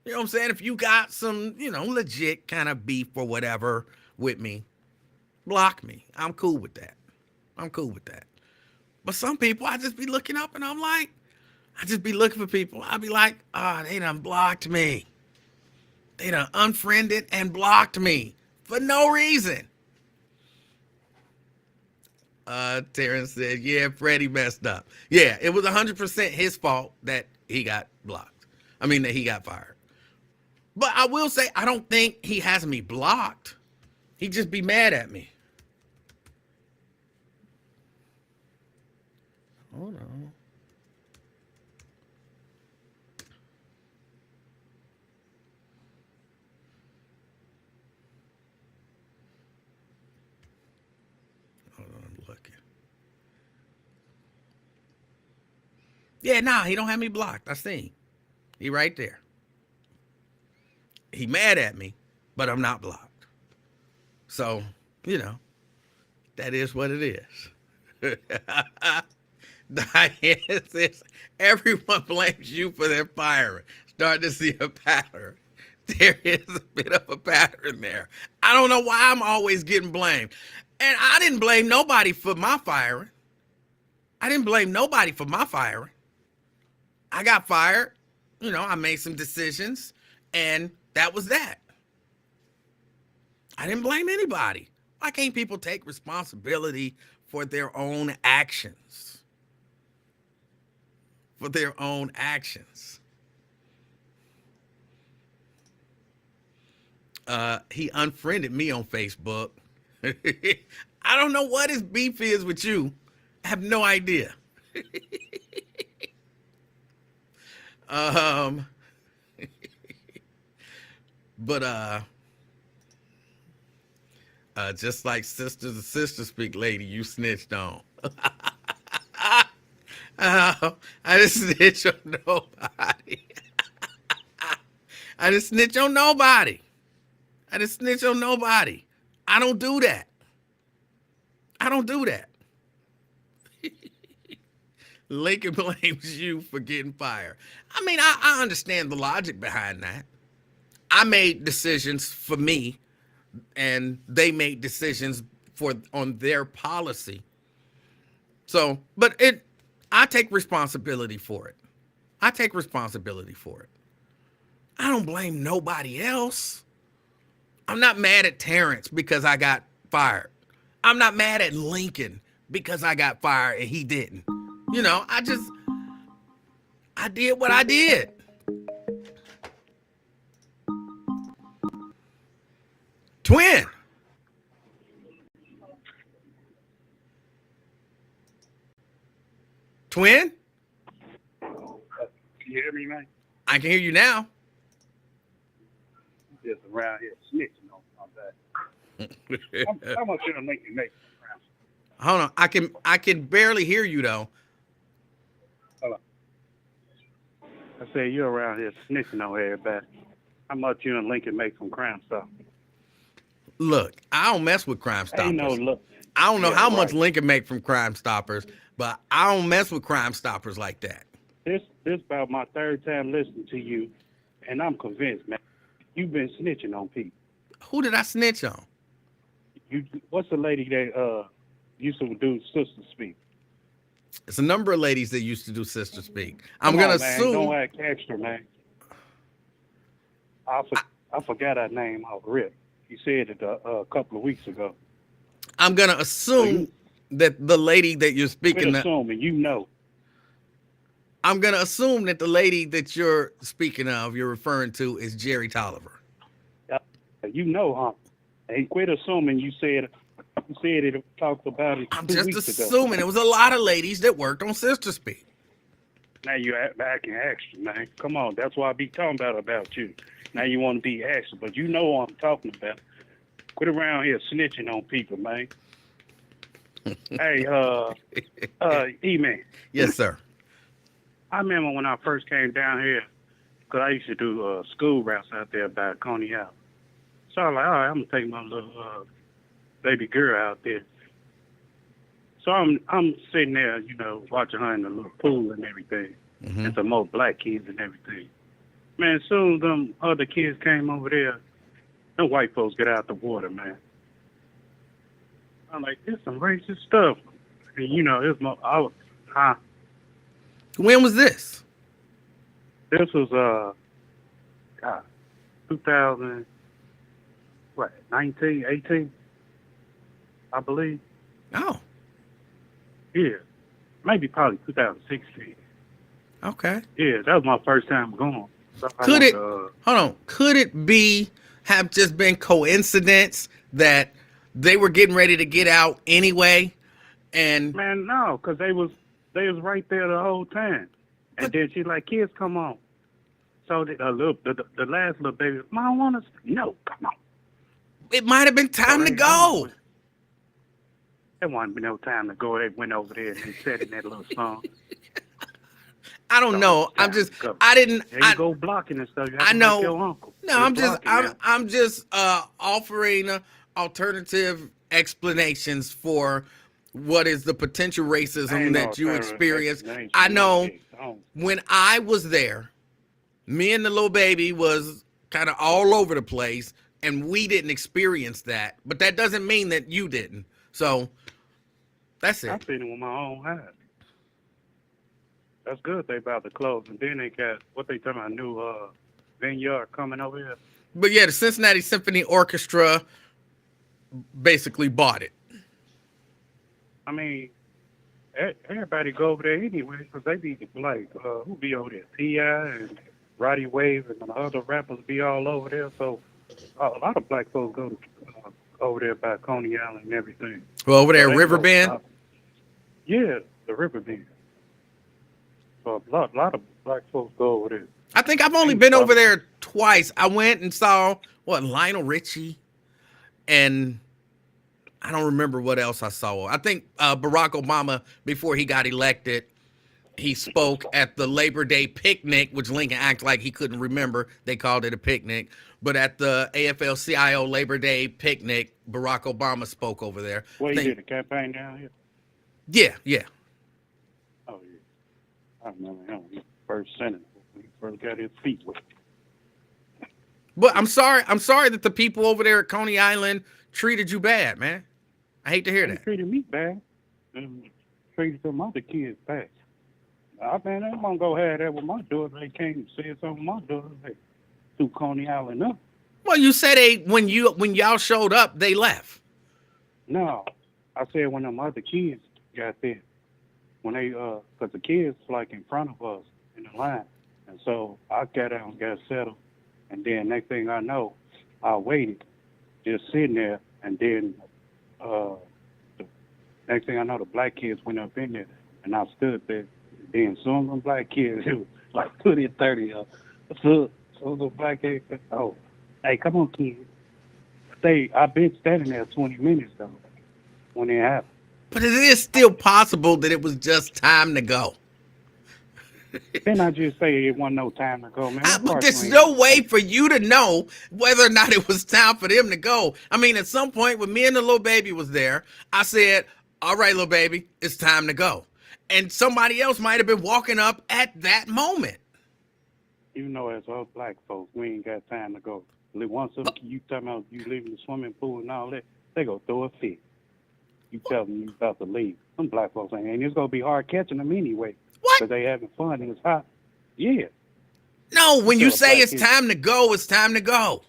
You know what I'm saying? If you got some, you know, legit kind of beef or whatever with me, block me. I'm cool with that. But some people, I just be looking up and I'm like, I just be looking for people. I'll be like, they done blocked me. They done unfriended and blocked me for no reason. Terrence said, yeah, Freddie messed up. Yeah, it was 100% his fault that he got blocked. I mean, that he got fired. But I will say, I don't think he has me blocked. He just be mad at me. Hold on. Hold on, I'm looking. Yeah, nah, he don't have me blocked. I seen. He right there. He mad at me, but I'm not blocked. So, you know, that is what it is. Diane says, everyone blames you for their firing. Start to see a pattern. There is a bit of a pattern there. I don't know why I'm always getting blamed. And I didn't blame nobody for my firing. I got fired. You know, I made some decisions, and that was that. I didn't blame anybody. Why can't people take responsibility for their own actions? He unfriended me on Facebook. I don't know what his beef is with you. I have no idea. But just like Sisters and Sisters Speak lady, you snitched on. I didn't snitch on nobody. I didn't snitch on nobody. I don't do that. Lincoln blames you for getting fired. I mean, I understand the logic behind that. I made decisions for me, and they made decisions on their policy. So, but I take responsibility for it. I don't blame nobody else. I'm not mad at Terrence because I got fired. I'm not mad at Lincoln because I got fired and he didn't. You know, I did what I did. Twin. Twin? Can you hear me, man? I can hear you now. Just around here snitching on that. How much should I make you make? Hold on. I can barely hear you though. Hold on. I say you're around here snitching on everybody. How much you and Lincoln make from Crime Stop? Look, I don't mess with Crime Ain't no Stoppers. look. I don't know Yeah, how much right. Lincoln make from Crime Stoppers, but I don't mess with Crime Stoppers like that. This about my third time listening to you, and I'm convinced, man. You've been snitching on people. Who did I snitch on? You, what's the lady that used to do Sister Speak? It's a number of ladies that used to do Sister Speak. I'm Come gonna on, man. Don't assume. act extra, man. I, for, I forgot her name off rip. You said it a couple of weeks ago. I'm gonna So assume you that the lady that you're quit speaking. assuming. You know. I'm gonna assume that the lady that you're speaking of, you're referring to, is Jerry Tolliver. Uh, You know, huh? And quit assuming. You said it. Talked about it I'm 2 just weeks ago. assuming it was a lot of ladies that worked on Sister Speak. Now you acting extra, man. Come on, that's why I be talking about you. Now you want to be extra, but you know what I'm talking about. Quit around here snitching on people, man. Hey, E-Man, Yes, sir. I remember when I first came down here, because I used to do school routes out there by Coney Island. So I was like, all right, I'm going to take my little baby girl out there. So I'm sitting there, watching her in the little pool and everything. Mm-hmm. And some more black kids and everything. Man, as soon as them other kids came over there, them white folks get out the water, man. I'm like, this some racist stuff. And it's more, When was this? this was, God, 2000, 19, 18, I believe. Oh, Yeah. Maybe probably 2016. okay. Yeah, that was my first time going. So Could it? Hold on. Could it have just been coincidence that they were getting ready to get out anyway, and Man, no, because they was right there the whole time. And then she's like, kids, come on. So the last little baby, Mom, want us? No, come on. it might have been time to go? There wasn't no time to go. They went over there and they said in that little song. I don't know. I'm just. I didn't. There you go blocking and stuff. You have I to know. like your uncle. No, I'm just offering alternative explanations for what is the potential racism that you experience. I know when I was there, me and the little baby was kind of all over the place, and we didn't experience that. But that doesn't mean that you didn't. So that's I it. seen it with my own eyes. That's good. They about to close, and then they got what they talking about, new vineyard coming over here. But yeah, the Cincinnati Symphony Orchestra basically bought it. I mean, everybody go over there anyway, because they be like, who be over there? T.I. and Roddy Wave and the other rappers be all over there. So a lot of black folks go to, over there by Coney Island and everything. Well, over there, So they Riverbend. Yeah, the Riverbend. So a lot of black folks go over there. I think I've only been over there twice. I went and saw Lionel Richie, and I don't remember what else I saw. I think Barack Obama, before he got elected, he spoke at the Labor Day picnic, which Lincoln acted like he couldn't remember. They called it a picnic. But at the AFL-CIO Labor Day picnic, Barack Obama spoke over there. Well, you did a campaign down here? Yeah. Oh, yeah. I remember him when he first senator, when he first got his feet wet. But I'm sorry that the people over there at Coney Island treated you bad, man. I hate to hear They that. treated me bad. And treated some other kids bad. I'm gonna go have that with my daughter. They came and said something with my daughter. They threw Coney Island up. Well, you said when y'all showed up, they left. No, I said when them other kids got there, when they cause the kids like in front of us in the line, and so I got out and got settled, and then next thing I know, I waited, just sitting there, and then the next thing I know, the black kids went up in there, and I stood there. Then some of them black kids, it was like 20 or 30 of them. So the black kids, oh, hey, come on, kids. I've been standing there 20 minutes, though, when it happened. But it is still possible that it was just time to go. Then I just say it wasn't no time to go, man. What But part you there's ain't no way understand? for you to know whether or not it was time for them to go. I mean, at some point when me and the little baby was there, I said, all right, little baby, it's time to go. And somebody else might have been walking up at that moment. Even though as us black folks, we ain't got time to go. Once them, you talking about you leaving the swimming pool and all that, they go throw a fit. You tell them you about to leave. Some black folks ain't, and it's gonna be hard catching them anyway, What? cause they having fun and it's hot. Yeah, No, you when you tell a say black it's kid time to go, it's time to go.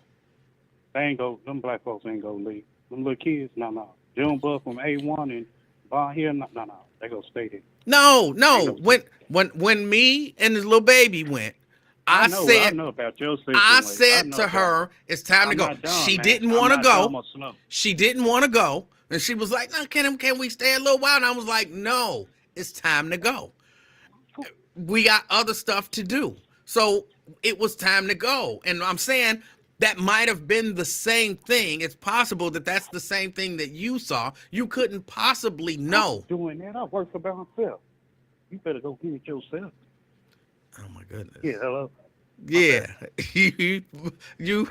they ain't go. Them black folks ain't gonna leave. Them little kids, no. Junebug from A1 and Bon here, no. They gonna stay there. No, Ain't no. no sense. When me and this little baby went, I I know, I said know about your I situation. I said know to about it. her, it's time to I'm go. not dumb, She man. didn't I'm want to not go. dumb or slow. She didn't want to go. And she was like, no, can we stay a little while? And I was like, no, it's time to go. We got other stuff to do. So it was time to go. And I'm saying that might have been the same thing. It's possible that that's the same thing that you saw. You couldn't possibly I'm know. doing that. I work for myself. You better go get it yourself. Oh my goodness. Yeah, hello. My Yeah. bad. you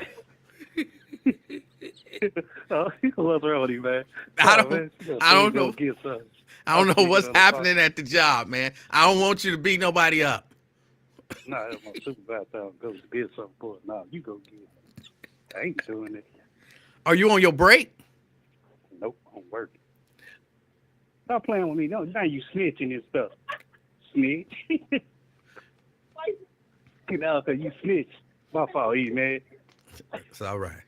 Oh, what's wrong with you, man? I Oh, don't man, you gotta I please don't go know. get something. I I'm don't know speaking what's on the phone. happening at the job, man. I don't want you to beat nobody up. Nah, that's my supervisor. I'll go get something for it. Nah, you go get it. I ain't doing it. Are you on your break? Nope, I'm working. Stop playing with me. No, now you snitching and stuff. Snitch. You know, cause you snitch. My fault, E, man. It's all right.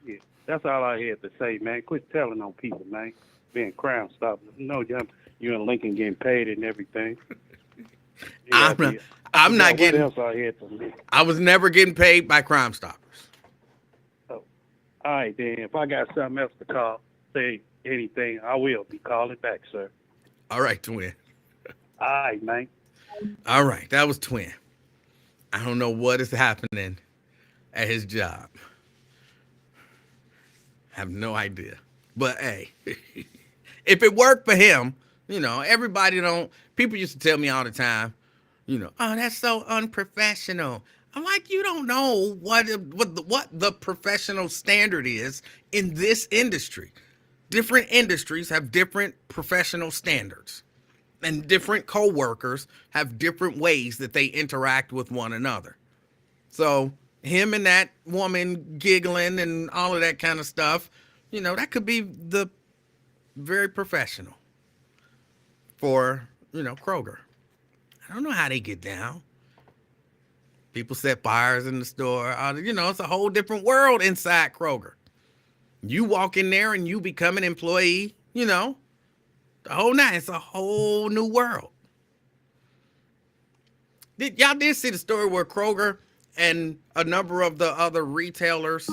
Yeah, that's all I had to say, man. Quit telling on people, man. Being Crime Stopper. No, you and Lincoln getting paid and everything. I'm not, I I'm forgot not what getting. else I had to say. I was never getting paid by Crime Stoppers. So, all right, then. If I got something else to call, say anything, I will be calling back, sir. All right, twin. All right, man. All right, that was twin. I don't know what is happening at his job. I have no idea. But hey, if it worked for him, everybody don't. People used to tell me all the time, oh, that's so unprofessional. I'm like, you don't know what the professional standard is in this industry. Different industries have different professional standards, and different coworkers have different ways that they interact with one another. So him and that woman giggling and all of that kind of stuff, that could be the very professional for, Kroger. I don't know how they get down. People set fires in the store. It's a whole different world inside Kroger. You walk in there and you become an employee, the whole night. It's a whole new world. Y'all did see the story where Kroger and a number of the other retailers.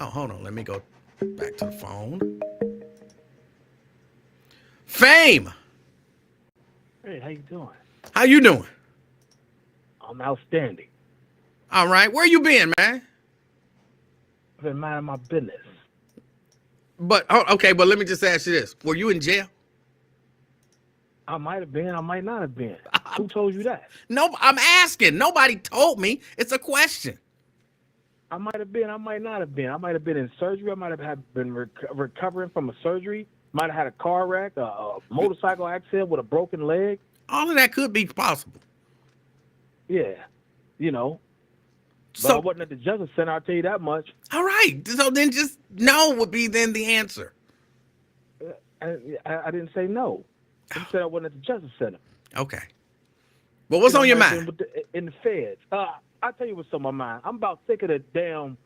Hold on. Let me go back to the phone. Fame. Hey, how you doing? How you doing? I'm outstanding. All right. Where you been, man? I've been minding my business. But okay, but let me just ask you this: were you in jail? I might have been. I might not have been. Who told you that? No, I'm asking. Nobody told me. It's a question. I might have been. I might not have been. I might have been in surgery. I might have been recovering from a surgery. Might have had a car wreck, a motorcycle accident with a broken leg. All of that could be possible. Yeah, But So I wasn't at the Justice Center. I'll tell you that much. all right. So then just no would be then the answer. I didn't say no. I said I wasn't at the Justice Center. Okay. But what's on your I might have mind? been in the feds. I'll tell you what's on my mind. I'm about sick of the damn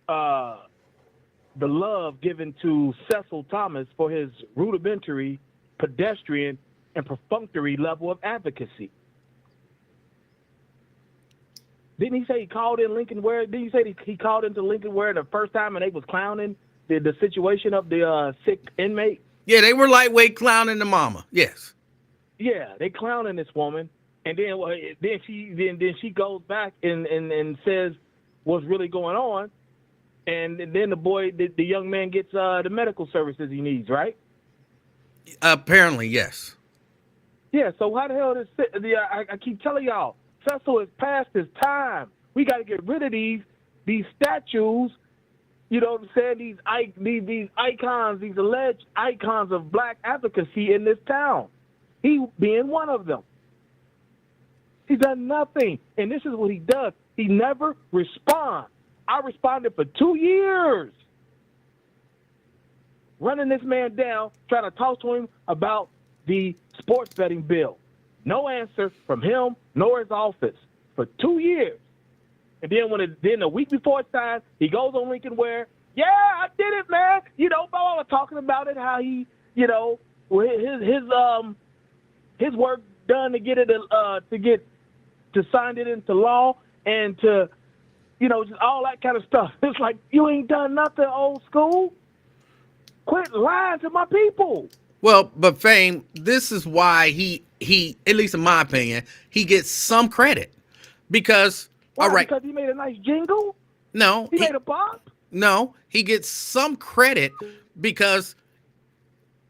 the love given to Cecil Thomas for his rudimentary, pedestrian, and perfunctory level of advocacy. Didn't he say he called in Lincoln Ware? Didn't he say he called into Lincoln Ware the first time and they was clowning the situation of the sick inmate? Yeah, they were lightweight clowning the mama. Yes. Yeah, they clowning this woman, and then she goes back and says what's really going on, and then the young man gets the medical services he needs, right? Apparently, yes. Yeah, so how the hell is I keep telling y'all, Cecil is past his time. We got to get rid of these statues. You know what I'm saying? These icons, these alleged icons of black advocacy in this town. He being one of them. He's done nothing, and this is what he does. He never responds. I responded for 2 years, running this man down, trying to talk to him about the sports betting bill. No answer from him nor his office for 2 years. And then a week before it's time, he goes on Lincoln Ware. Yeah, I did it, man. You know, blah, blah, talking about it, how he, you know, his work done to get it to sign it into law and to, you know, just all that kind of stuff. It's like, you ain't done nothing, old school. Quit lying to my people. Well, but Fame, this is why he, at least in my opinion, he gets some credit. Because, Why? all right. Because he made a nice jingle? No. He made a pop? No, he gets some credit because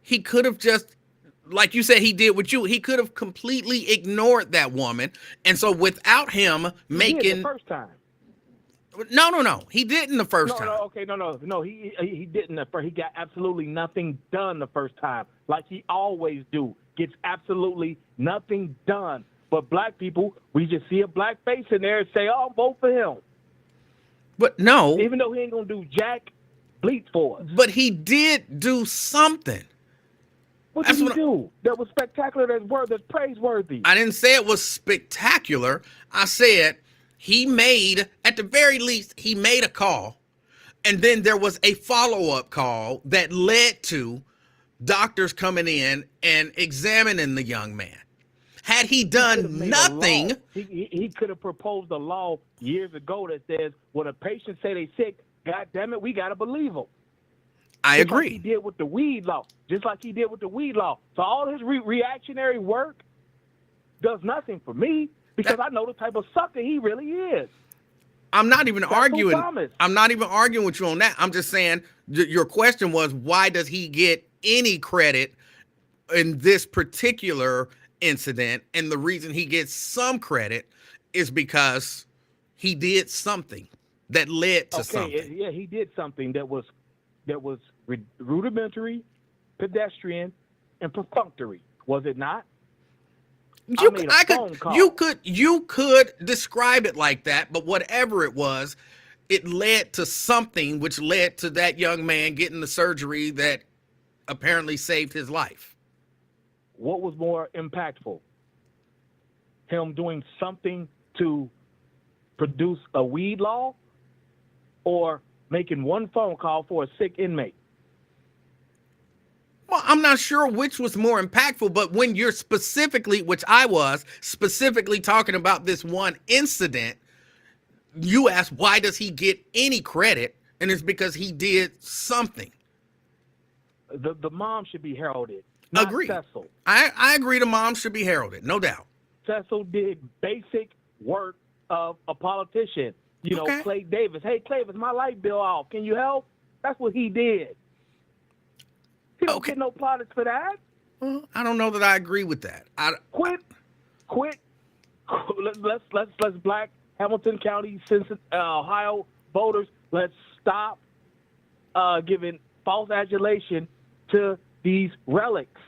he could have just, like you said he did with you, he could have completely ignored that woman. And so without him making... He did the first time. No. He didn't the first time. No. He didn't the first. He got absolutely nothing done the first time, like he always do. Gets absolutely nothing done. But black people, we just see a black face in there and say, "Oh, I'll vote for him." But no, even though he ain't gonna do jack bleep for us. But he did do something. What did he do? That was spectacular. That's praiseworthy. I didn't say it was spectacular. I said he made, at the very least, he made a call. And then there was a follow-up call that led to doctors coming in and examining the young man. Had he done nothing... He could have proposed a law years ago that says, when a patient say they sick, God damn it, we got to believe them. I agree. Like he did with the weed law. Just like he did with the weed law. So all his reactionary work does nothing for me because I know the type of sucker he really is. I'm not even arguing. I'm not even arguing with you on that. I'm just saying your question was, why does he get any credit in this particular incident? And the reason he gets some credit is because he did something that led to something. Yeah, he did something that was rudimentary, pedestrian, and perfunctory. Was it not? You could describe it like that, but whatever it was, it led to something which led to that young man getting the surgery that apparently saved his life. What was more impactful? Him doing something to produce a weed law or making one phone call for a sick inmate? Well, I'm not sure which was more impactful, but when you're specifically, which I was, specifically talking about this one incident, you asked, why does he get any credit? And it's because he did something. The mom should be heralded, not Agreed. Cecil. I agree the mom should be heralded, no doubt. Cecil did basic work of a politician. You know, Clay Davis. Hey, Clay, is my light bill off? Can you help? That's what he did. He don't get no plaudits for that. Well, I don't know that I agree with that. Quit. Let's black Hamilton County, Ohio voters. Let's stop giving false adulation to these relics.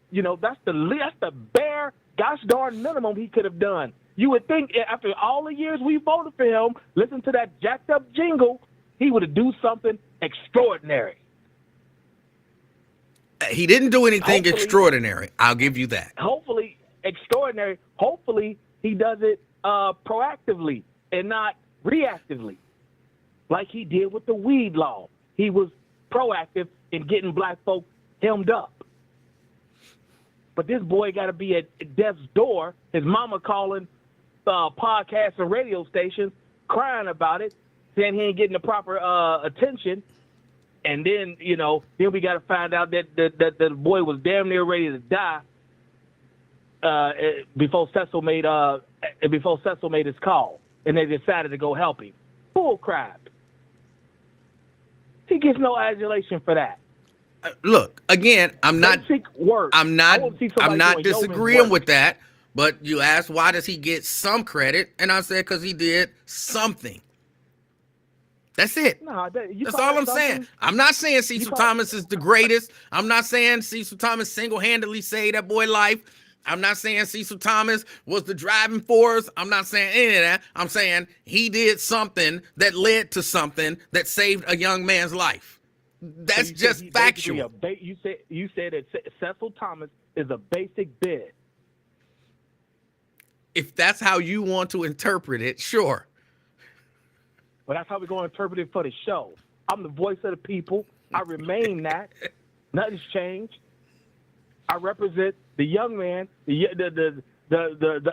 You know, that's the bare gosh darn minimum he could have done. You would think after all the years we voted for him, listen to that jacked up jingle, he would have do something extraordinary. He didn't do anything extraordinary. I'll give you that. Hopefully, extraordinary. Hopefully, he does it proactively and not reactively, like he did with the weed law. He was proactive in getting black folk hemmed up. But this boy got to be at death's door. His mama calling podcasts and radio stations, crying about it, saying he ain't getting the proper attention. And then, you know, then we got to find out that the boy was damn near ready to die before Cecil made his call, and they decided to go help him. Bull crap. He gets no adulation for that. Look, again, Basic work. I I'm want to see somebody not doing yeoman's disagreeing work. with that. But you asked, why does he get some credit? And I said, because he did something. That's it. Nah, That's all I'm saying. I'm not saying Cecil Thomas is the greatest. I'm not saying Cecil Thomas single-handedly saved that boy's life. I'm not saying Cecil Thomas was the driving force. I'm not saying any of that. I'm saying he did something that led to something that saved a young man's life. That's So just factual. You said that Cecil Thomas is a basic bid. If that's how you want to interpret it, sure. But that's how we're going to interpret it for the show. I'm the voice of the people. I remain that. Nothing's changed. I represent the young man, the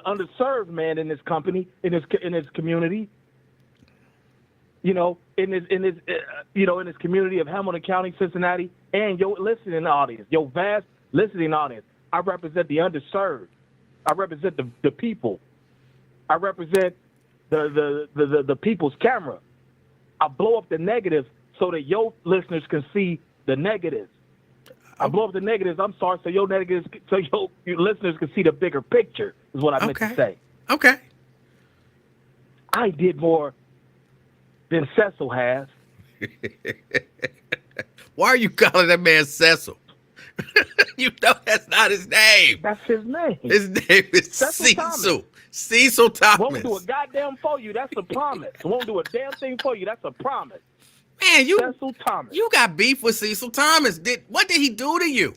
underserved man in this company, in this community. In this community of Hamilton County, Cincinnati, and your listening audience, your vast listening audience. I represent the underserved. I represent the people. I represent the people's camera. I blow up the negatives so that your listeners can see the negatives. I blow up the negatives, so your listeners can see the bigger picture, is what I meant to say. Okay. I did more than Cecil has. Why are you calling that man Cecil? You know that's not his name. That's his name. His name is Cecil. Cecil Thomas. Won't do a goddamn for you. That's a promise. Won't do a damn thing for you. That's a promise. Man, Cecil Thomas. You got beef with Cecil Thomas. What did he do to you?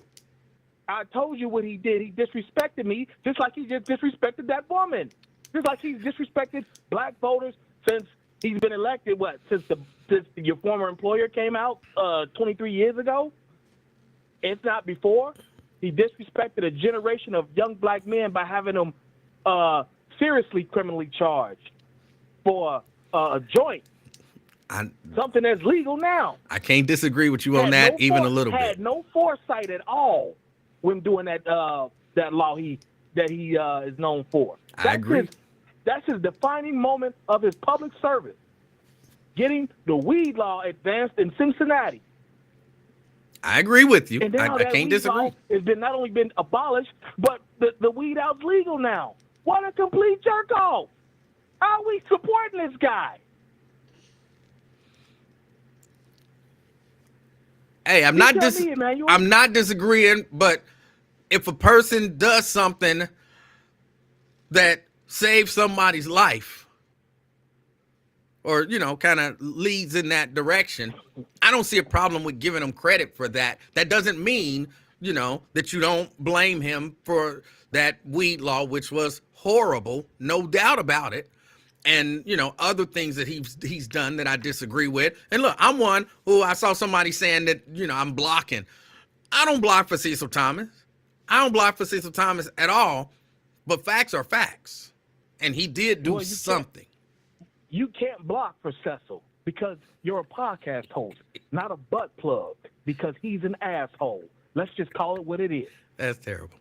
I told you what he did. He disrespected me, just like he just disrespected that woman. Just like he's disrespected black voters since he's been elected. Since your former employer came out 23 years ago? If not before. He disrespected a generation of young black men by having them seriously criminally charged for a joint. Something that's legal now. I can't disagree with you on that a little bit. Had no foresight at all when doing that law that he is known for. I agree. That's his defining moment of his public service. Getting the weed law advanced in Cincinnati. I agree with you. And now I can't disagree. It's been not only been abolished, but the weed out's legal now. What a complete jerk off! How are we supporting this guy? Hey, I'm not disagreeing, but if a person does something that saves somebody's life, or kind of leads in that direction, I don't see a problem with giving him credit for that. That doesn't mean that you don't blame him for that weed law, which was horrible, no doubt about it. And, other things that he's done that I disagree with. And look, I'm one who I saw somebody saying that, I'm blocking. I don't block for Cecil Thomas. I don't block for Cecil Thomas at all. But facts are facts. And he did do something. You can't block for Cecil because you're a podcast host, not a butt plug, because he's an asshole. Let's just call it what it is. That's terrible.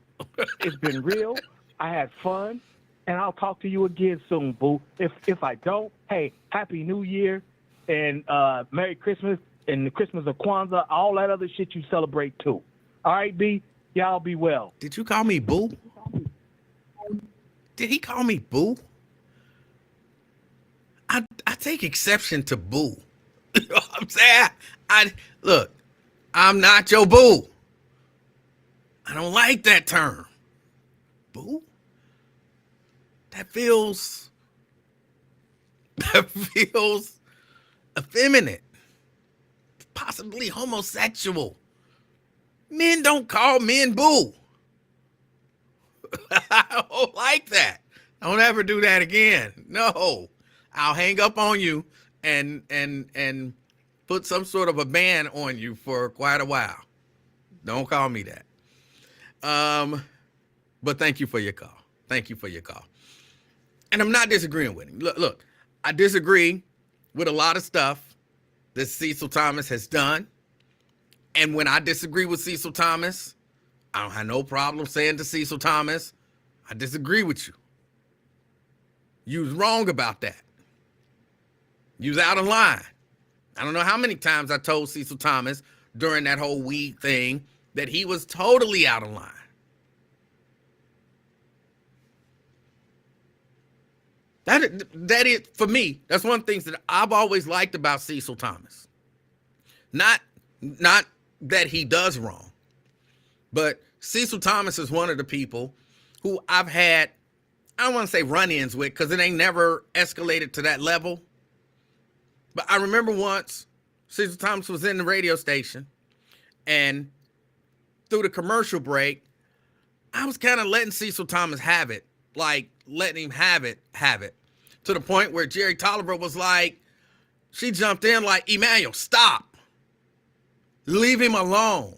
It's been real. I had fun. And I'll talk to you again soon, boo. If I don't, hey, Happy New Year and Merry Christmas and the Christmas of Kwanzaa, all that other shit you celebrate too. All right, B? Y'all be well. Did you call me boo? Did he call me boo? I take exception to boo. You know what I'm saying? Look, I'm not your boo. I don't like that term. Boo? That feels effeminate, possibly homosexual. Men don't call men boo. I don't like that. Don't ever do that again. No, I'll hang up on you and put some sort of a ban on you for quite a while. Don't call me that. But thank you for your call. Thank you for your call. And I'm not disagreeing with him. Look, I disagree with a lot of stuff that Cecil Thomas has done. And when I disagree with Cecil Thomas, I don't have no problem saying to Cecil Thomas, I disagree with you. You was wrong about that. You was out of line. I don't know how many times I told Cecil Thomas, during that whole weed thing that he was totally out of line. That is, for me, that's one of the things that I've always liked about Cecil Thomas. Not that he does wrong, but Cecil Thomas is one of the people who I've had, I don't want to say run-ins with because it ain't never escalated to that level. But I remember once Cecil Thomas was in the radio station, and through the commercial break, I was kind of letting Cecil Thomas have it, like letting him have it, to the point where Jerry Tolliver was like, she jumped in like, Emanuel, stop. Leave him alone.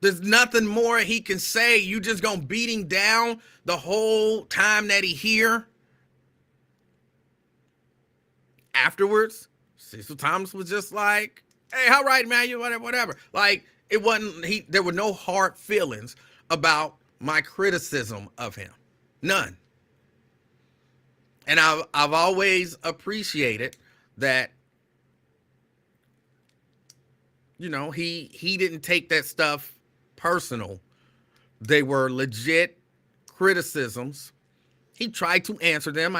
There's nothing more he can say. You just gonna beat him down the whole time that he here. Afterwards, Cecil Thomas was just like, hey, all right, man, you whatever. Like, it wasn't, there were no hard feelings about my criticism of him. None. And I've always appreciated that, you know, he didn't take that stuff personal. They were legit criticisms. He tried to answer them.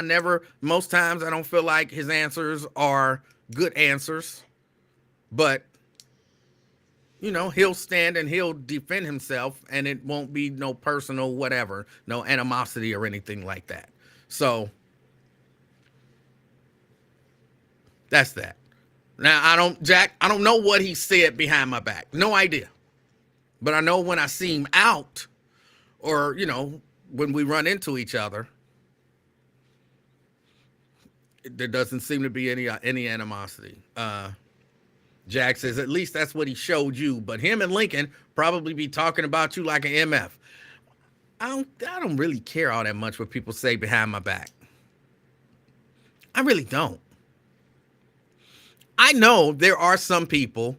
Most times I don't feel like his answers are good answers, but you know, he'll stand and he'll defend himself and it won't be no personal whatever, no animosity or anything like that. So that's that. Now, I don't know what he said behind my back. No idea. But I know when I see him out or, you know, when we run into each other, there doesn't seem to be any animosity. Jack says, at least that's what he showed you. But him and Lincoln probably be talking about you like an MF. I don't really care all that much what people say behind my back. I really don't. I know there are some people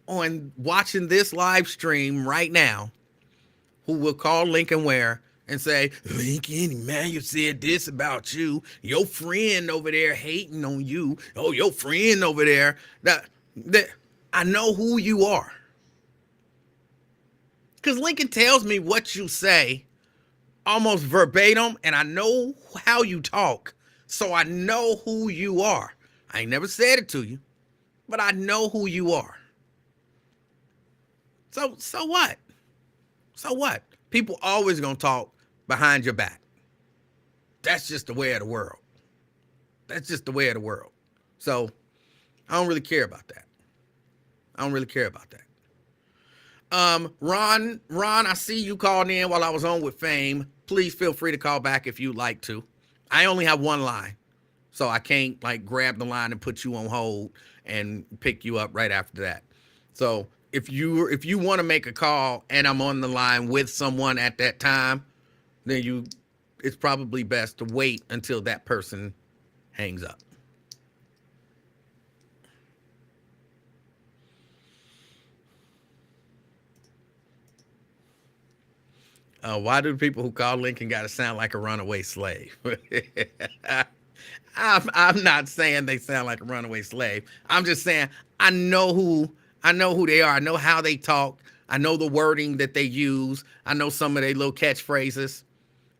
on watching this live stream right now who will call Lincoln Ware and say, Lincoln, Emanuel said this about you. Your friend over there hating on you. Oh, your friend over there. That I know who you are. Because Lincoln tells me what you say almost verbatim, and I know how you talk. So I know who you are. I ain't never said it to you, but I know who you are. So what? So what? People always gonna talk behind your back. That's just the way of the world. That's just the way of the world. So I don't really care about that. Ron, I see you called in while I was on with Fame. Please feel free to call back if you'd like to. I only have one line, so I can't like grab the line and put you on hold and pick you up right after that. So if you want to make a call and I'm on the line with someone at that time, then it's probably best to wait until that person hangs up. Why do people who call Lincoln got to sound like a runaway slave? I'm not saying they sound like a runaway slave. I'm just saying I know who they are. I know how they talk. I know the wording that they use. I know some of their little catchphrases.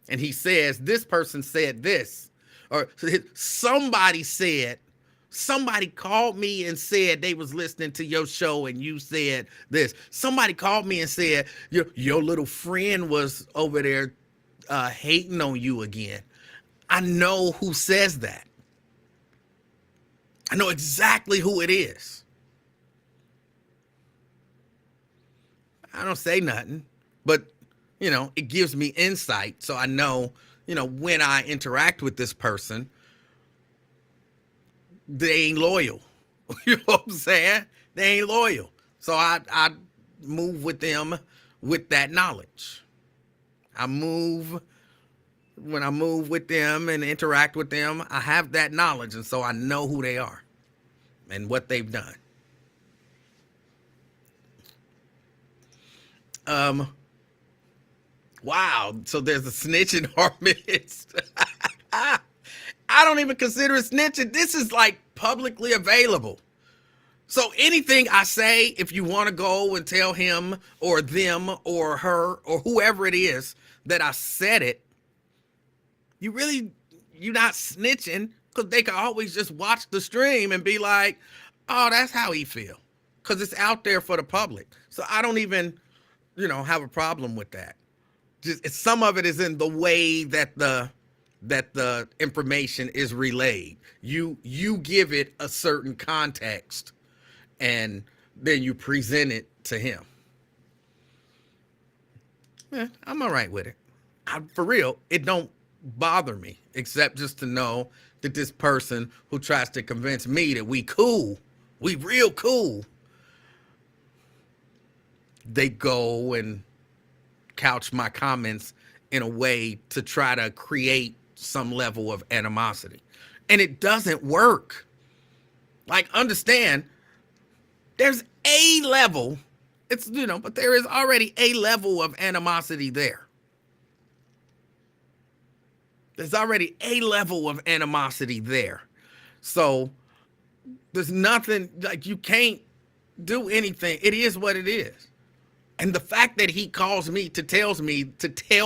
And he says, this person said this. Or somebody called me and said they was listening to your show and you said this. Somebody called me and said, your little friend was over there hating on you again. I know who says that. I know exactly who it is. I don't say nothing, but, you know, it gives me insight. So I know, you know, when I interact with this person, they ain't loyal. You know what I'm saying? They ain't loyal. So I move with them with that knowledge. When I move with them and interact with them, I have that knowledge. And so I know who they are and what they've done. Wow. So there's a snitch in our midst. I don't even consider it snitching. This is like publicly available. So anything I say, if you want to go and tell him or them or her or whoever it is that I said it, you're not snitching, because they can always just watch the stream and be like, oh, that's how he feel, because it's out there for the public. So I don't even, have a problem with that. Just some of it is in the way that the information is relayed. You give it a certain context, and then you present it to him. Yeah, I'm all right with it. For real, it don't bother me, except just to know that this person who tries to convince me that we real cool, they go and couch my comments in a way to try to create some level of animosity. And it doesn't work. Like, understand, there's a level, but there is already a level of animosity there. There's already a level of animosity there. So there's nothing, like, you can't do anything. It is what it is. And the fact that he calls me to tell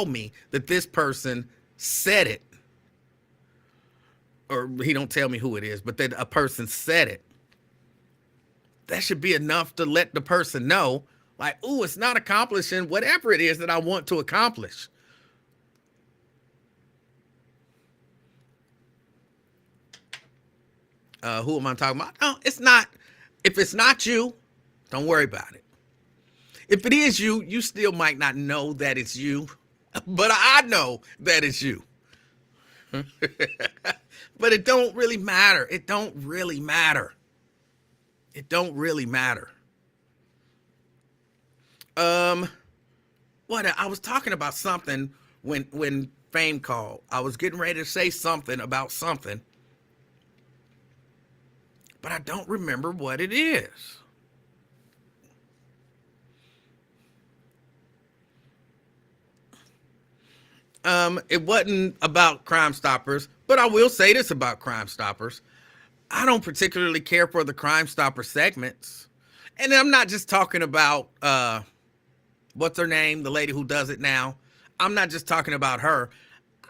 me that this person said it, or he don't tell me who it is, but that a person said it, that should be enough to let the person know, like, ooh, it's not accomplishing whatever it is that I want to accomplish. Who am I talking about? No, it's not. If it's not you, don't worry about it. If it is you, you still might not know that it's you, but I know that it's you. But it don't really matter. It don't really matter. It don't really matter. What I was talking about something when Fame called. I was getting ready to say something about something, but I don't remember what it is. It wasn't about Crime Stoppers, but I will say this about Crime Stoppers. I don't particularly care for the Crime Stopper segments. And I'm not just talking about, what's her name? The lady who does it now. I'm not just talking about her.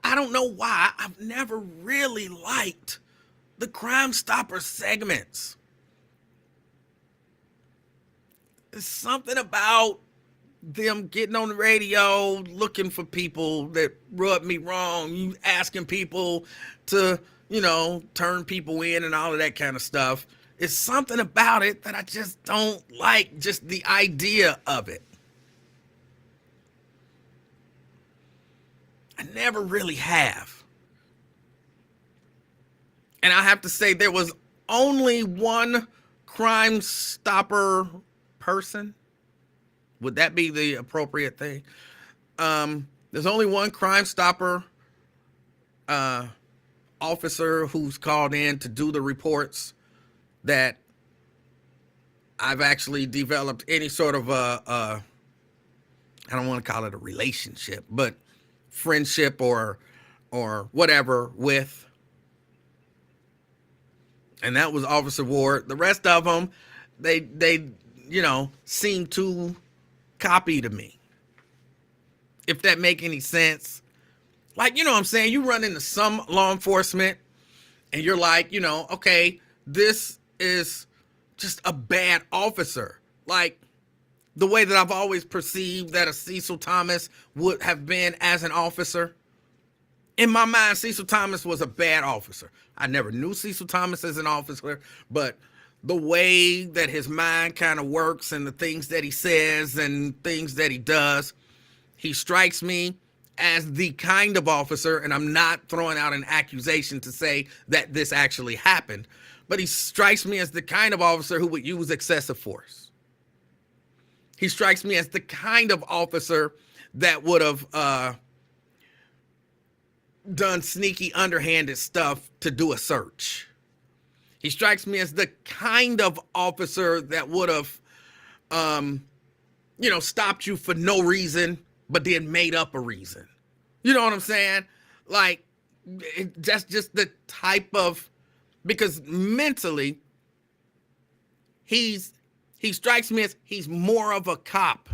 I don't know why. I've never really liked the Crime Stopper segments. There's something about them getting on the radio looking for people that rub me wrong, you asking people to, turn people in and all of that kind of stuff. It's something about it that I just don't like, just the idea of it. I never really have. And I have to say, there was only one Crime Stopper person. Would that be the appropriate thing? There's only one Crime Stopper officer who's called in to do the reports that I've actually developed any sort of I don't want to call it a relationship, but friendship or whatever with. And that was Officer Ward. The rest of them, they seem to copy to me, if that make any sense. Like, what I'm saying, you run into some law enforcement and you're like, okay, this is just a bad officer. Like the way that I've always perceived that a Cecil Thomas would have been as an officer. In my mind, Cecil Thomas was a bad officer. I never knew Cecil Thomas as an officer, but the way that his mind kind of works and the things that he says and things that he does, he strikes me as the kind of officer, and I'm not throwing out an accusation to say that this actually happened, but he strikes me as the kind of officer who would use excessive force. He strikes me as the kind of officer that would have done sneaky, underhanded stuff to do a search. He strikes me as the kind of officer that would have, stopped you for no reason, but then made up a reason. You know what I'm saying? Like, that's just the type of, because mentally, he strikes me as he's more of a cop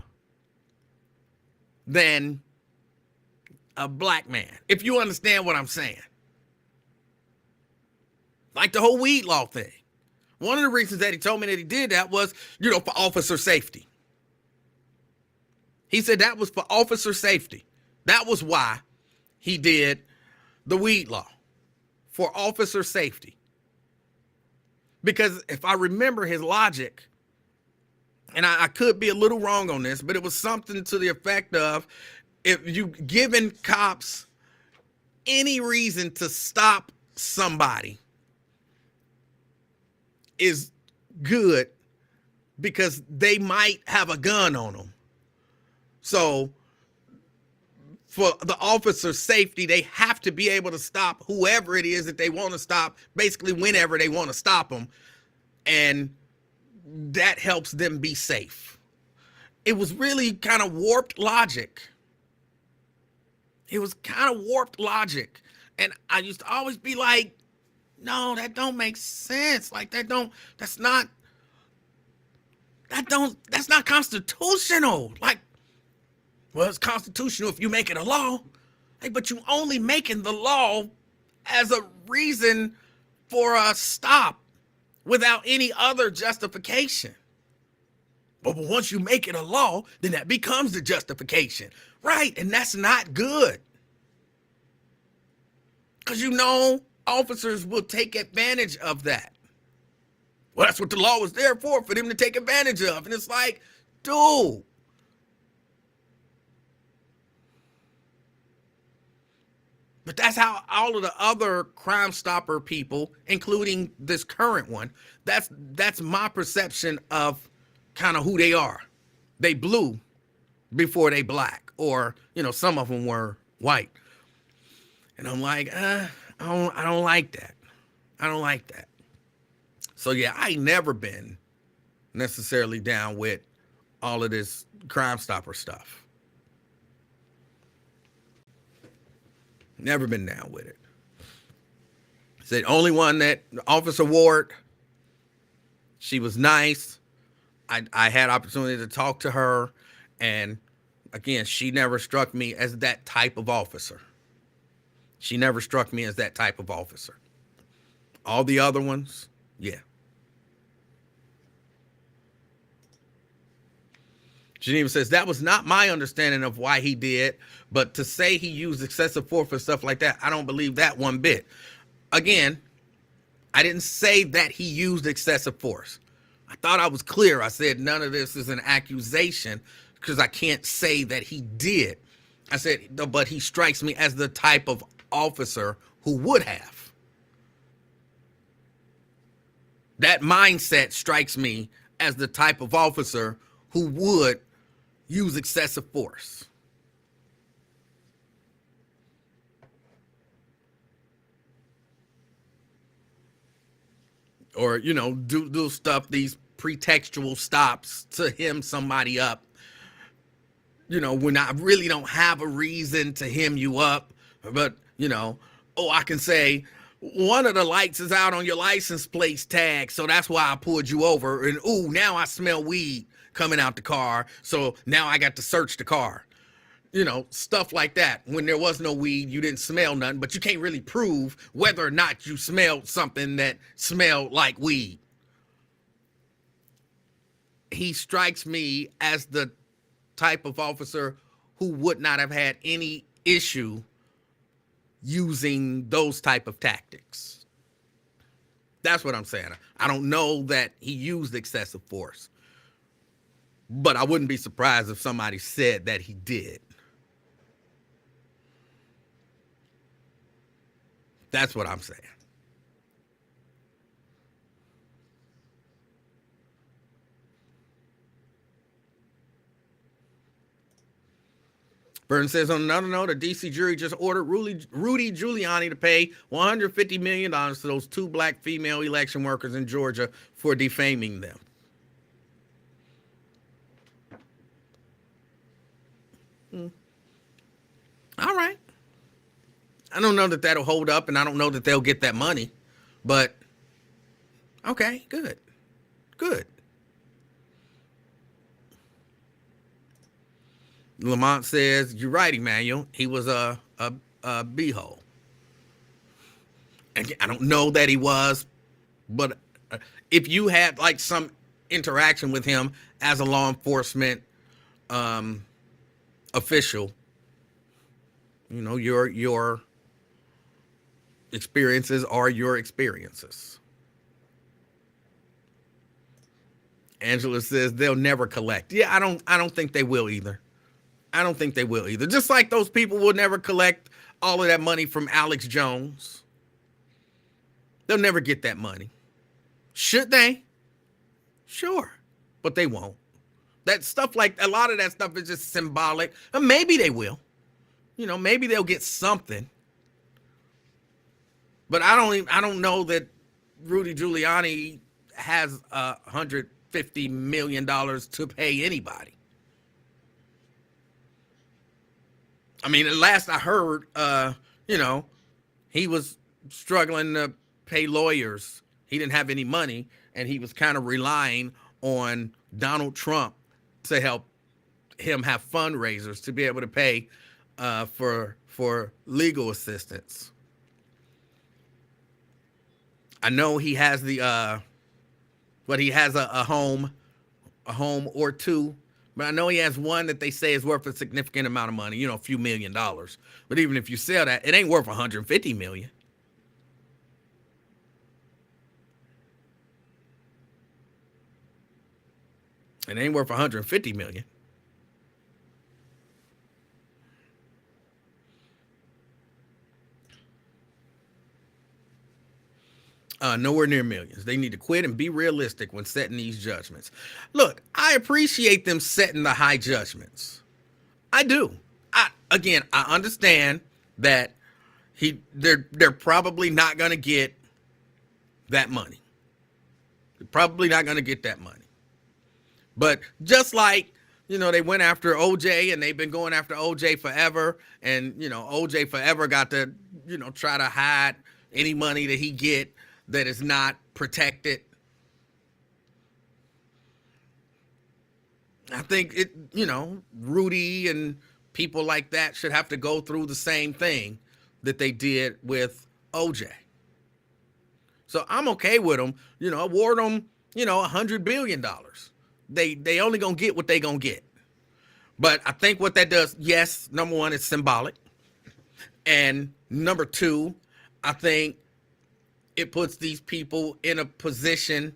than a black man, if you understand what I'm saying. Like the whole weed law thing. One of the reasons that he told me that he did that was, for officer safety. He said that was for officer safety. That was why he did the weed law, for officer safety. Because if I remember his logic, and I could be a little wrong on this, but it was something to the effect of, if you giving cops any reason to stop somebody is good, because they might have a gun on them. So for the officer's safety, they have to be able to stop whoever it is that they want to stop, basically whenever they want to stop them. And that helps them be safe. It was really kind of warped logic. It was kind of warped logic. And I used to always be like, no, that don't make sense. Like that's not constitutional. Like, well, it's constitutional if you make it a law. Hey, but you only making the law as a reason for a stop without any other justification. But once you make it a law, then that becomes the justification. Right, and that's not good. Because officers will take advantage of that. Well, that's what the law was there for them to take advantage of. And it's like, dude. But that's how all of the other Crime Stopper people, including this current one, that's my perception of kind of who they are. They blue before they black, or, some of them were white. And I'm like, I don't like that. I don't like that. So yeah, I ain't never been necessarily down with all of this Crime Stopper stuff. Never been down with it. Said only one that Officer Ward, she was nice. I had opportunity to talk to her, and again, she never struck me as that type of officer. She never struck me as that type of officer. All the other ones, yeah. Geneva says, that was not my understanding of why he did, but to say he used excessive force and stuff like that, I don't believe that one bit. Again, I didn't say that he used excessive force. I thought I was clear. I said none of this is an accusation, because I can't say that he did. I said, but he strikes me as the type of officer who would have. That mindset strikes me as the type of officer who would use excessive force. Or, do stuff, these pretextual stops to hem somebody up. When I really don't have a reason to hem you up, but, I can say, one of the lights is out on your license plate tag, so that's why I pulled you over. And, ooh, now I smell weed coming out the car, so now I got to search the car. Stuff like that. When there was no weed, you didn't smell nothing, but you can't really prove whether or not you smelled something that smelled like weed. He strikes me as the type of officer who would not have had any issue using those type of tactics. That's what I'm saying. I don't know that he used excessive force, but I wouldn't be surprised if somebody said that he did. That's what I'm saying. Burton says, on another note, a D.C. jury just ordered Rudy Giuliani to pay $150 million to those 2 black female election workers in Georgia for defaming them. All right. I don't know that that'll hold up, and I don't know that they'll get that money, but okay, good. Good. Lamont says, "You're right, Emanuel. He was a b-hole." And I don't know that he was, but if you had like some interaction with him as a law enforcement official, you know, your experiences are your experiences. Angela says they'll never collect. Yeah, I don't think they will either. I don't think they will either. Just like those people will never collect all of that money from Alex Jones. They'll never get that money. Should they? Sure. But they won't. That stuff, like a lot of that stuff is just symbolic. And maybe they will. You know, maybe they'll get something. But I don't know that Rudy Giuliani has $150 million to pay anybody. I mean, at last I heard, you know, he was struggling to pay lawyers. He didn't have any money, and he was kind of relying on Donald Trump to help him have fundraisers to be able to pay for legal assistance. I know he has he has a home or two, but I know he has one that they say is worth a significant amount of money, you know, a few $1 million. But even if you sell that, it ain't worth $150 million. It ain't worth $150 million. Nowhere near millions. They need to quit and be realistic when setting these judgments. Look, I appreciate them setting the high judgments. I do. I understand that they're probably not going to get that money. They're probably not going to get that money. But just like, you know, they went after OJ and they've been going after OJ forever, and, you know, OJ forever got to, you know, try to hide any money that he get that is not protected. I think it, you know, Rudy and people like that should have to go through the same thing that they did with OJ. So I'm okay with them, you know, award them, you know, $100 billion. They only gonna get what they gonna get. But I think what that does, yes, number one, it's symbolic. And number two, I think it puts these people in a position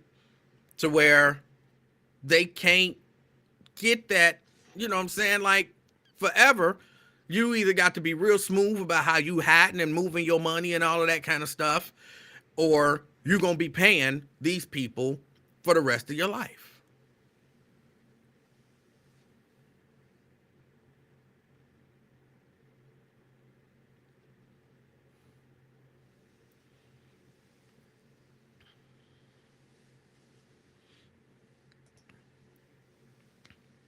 to where they can't get that, you know what I'm saying? Like forever, you either got to be real smooth about how you hiding and moving your money and all of that kind of stuff, or you're going to be paying these people for the rest of your life.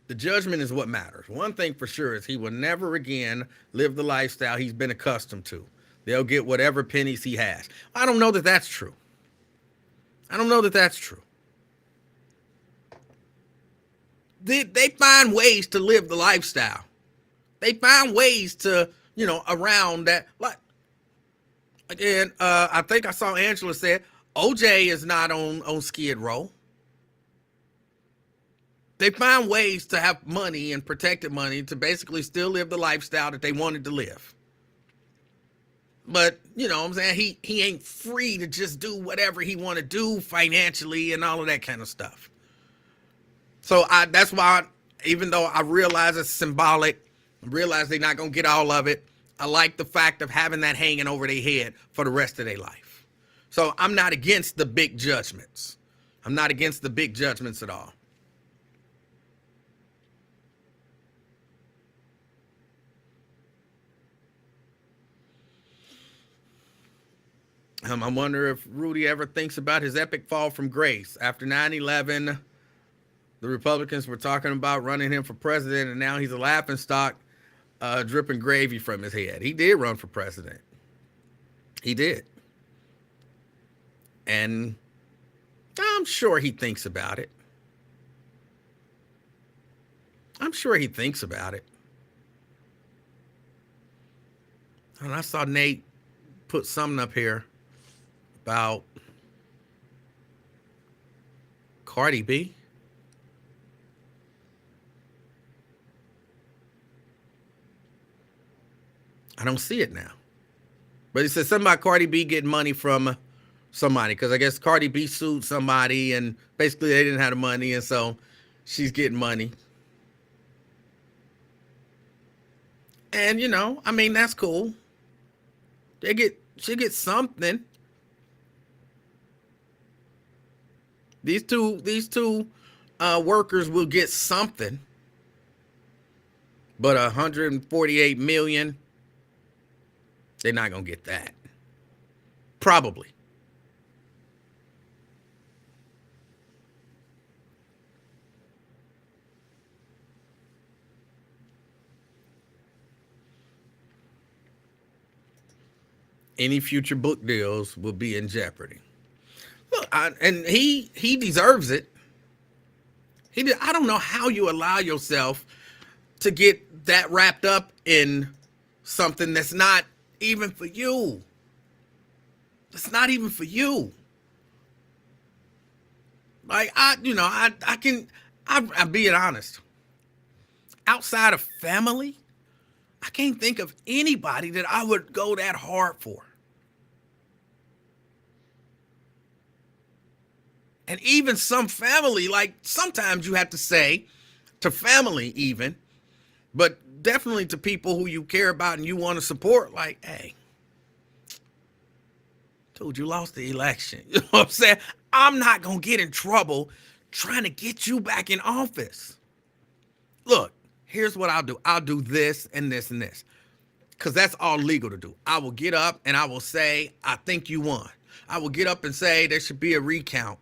The judgment is what matters. One thing for sure is he will never again live the lifestyle he's been accustomed to. They'll get whatever pennies he has. I don't know that that's true. I don't know that that's true. They find ways to live the lifestyle. They find ways to, you know, around that. Like, again, I think I saw Angela said OJ is not on Skid Row. They find ways to have money and protected money to basically still live the lifestyle that they wanted to live. But, you know what I'm saying? He ain't free to just do whatever he want to do financially and all of that kind of stuff. So that's why, even though I realize it's symbolic, I realize they're not going to get all of it, I like the fact of having that hanging over their head for the rest of their life. So I'm not against the big judgments. I'm not against the big judgments at all. I wonder if Rudy ever thinks about his epic fall from grace. After 9/11, the Republicans were talking about running him for president, and now he's a laughingstock, dripping gravy from his head. He did run for president. He did. And I'm sure he thinks about it. I'm sure he thinks about it. And I saw Nate put something up here about Cardi B. I don't see it now. But it says something about Cardi B getting money from somebody, because I guess Cardi B sued somebody and basically they didn't have the money, and so she's getting money. And I mean, that's cool. She gets something. These two workers will get something. But 148 million, they're not gonna get that. Probably. Any future book deals will be in jeopardy. Look, and he deserves it. I don't know how you allow yourself to get that wrapped up in something that's not even for you. It's not even for you. Like I'm being honest. Outside of family, I can't think of anybody that I would go that hard for. And even some family, like sometimes you have to say to family even, but definitely to people who you care about and you want to support, like, hey, dude, you lost the election. You know what I'm saying? I'm not going to get in trouble trying to get you back in office. Look, here's what I'll do. I'll do this and this and this, because that's all legal to do. I will get up and I will say, I think you won. I will get up and say there should be a recount.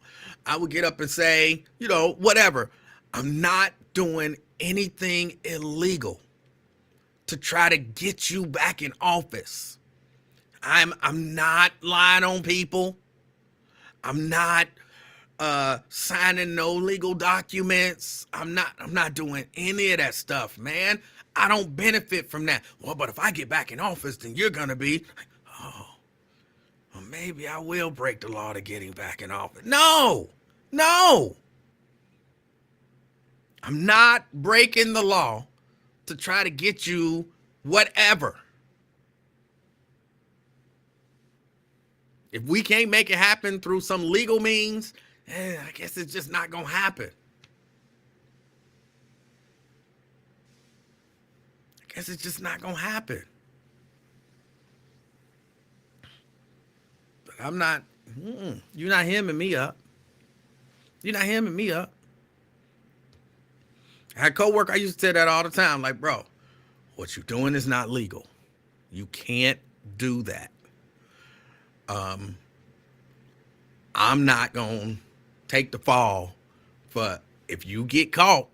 I will get up and say, whatever. I'm not doing anything illegal to try to get you back in office. I'm not lying on people. I'm not signing no legal documents. I'm not doing any of that stuff, man. I don't benefit from that. Well, but if I get back in office, then you're gonna be like, oh, well, maybe I will break the law to getting back in office. No. I'm not breaking the law to try to get you whatever. If we can't make it happen through some legal means, I guess it's just not going to happen. I guess it's just not going to happen. But I'm not, you're not hemming me up. You're not hemming me up. I had a coworker, I used to say that all the time, like, bro, what you're doing is not legal. You can't do that. I'm not going to take the fall for if you get caught,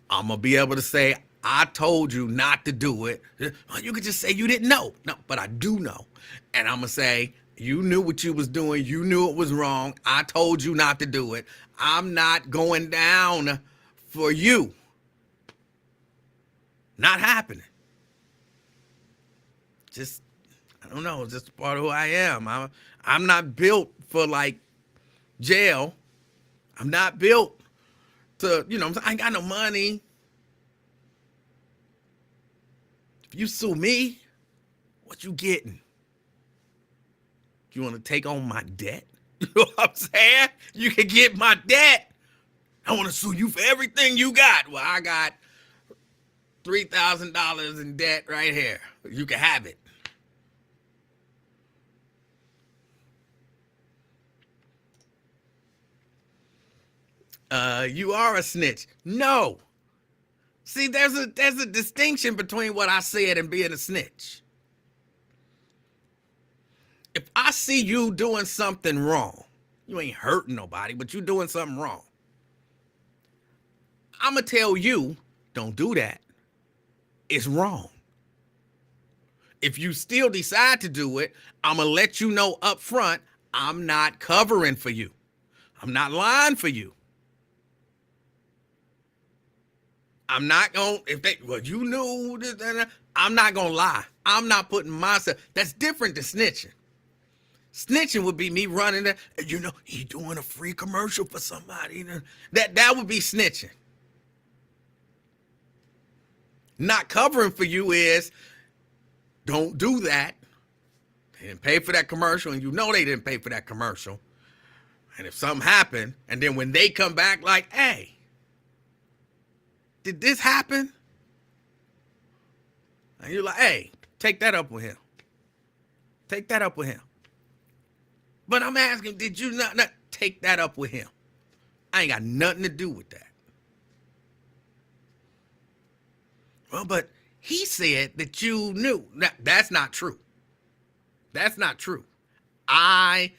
I'm going to be able to say, I told you not to do it. You could just say you didn't know. No, but I do know. And I'm going to say, you knew what you was doing. You knew it was wrong. I told you not to do it. I'm not going down for you. Not happening. Just, I don't know, it's just part of who I am. I'm not built for like jail. I'm not built to, I ain't got no money. If you sue me, what you getting? You want to take on my debt? You know what I'm saying? You can get my debt. I want to sue you for everything you got. Well, I got $3,000 in debt right here. You can have it. You are a snitch. No. See, there's a distinction between what I said and being a snitch. If I see you doing something wrong, you ain't hurting nobody, but you doing something wrong, I'm going to tell you, don't do that. It's wrong. If you still decide to do it, I'm going to let you know up front, I'm not covering for you. I'm not lying for you. I'm not gonna you knew this, I'm not gonna lie. I'm not putting myself. That's different than snitching. Snitching would be me running there. He doing a free commercial for somebody. That would be snitching. Not covering for you is don't do that. They didn't pay for that commercial, and they didn't pay for that commercial. And if something happened, and then when they come back like, hey, did this happen? And you're like, hey, take that up with him. Take that up with him. But I'm asking, did you not take that up with him? I ain't got nothing to do with that. Well, but he said that you knew. That's not true. That's not true. I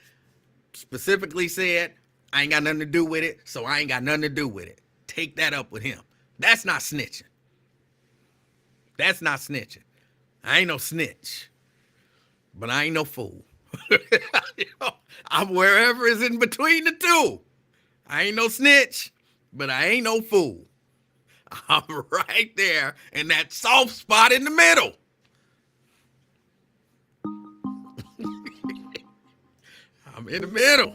specifically said I ain't got nothing to do with it, so I ain't got nothing to do with it. Take that up with him. That's not snitching. That's not snitching. I ain't no snitch, but I ain't no fool. I'm wherever is in between the two. I ain't no snitch, but I ain't no fool. I'm right there in that soft spot in the middle. I'm in the middle.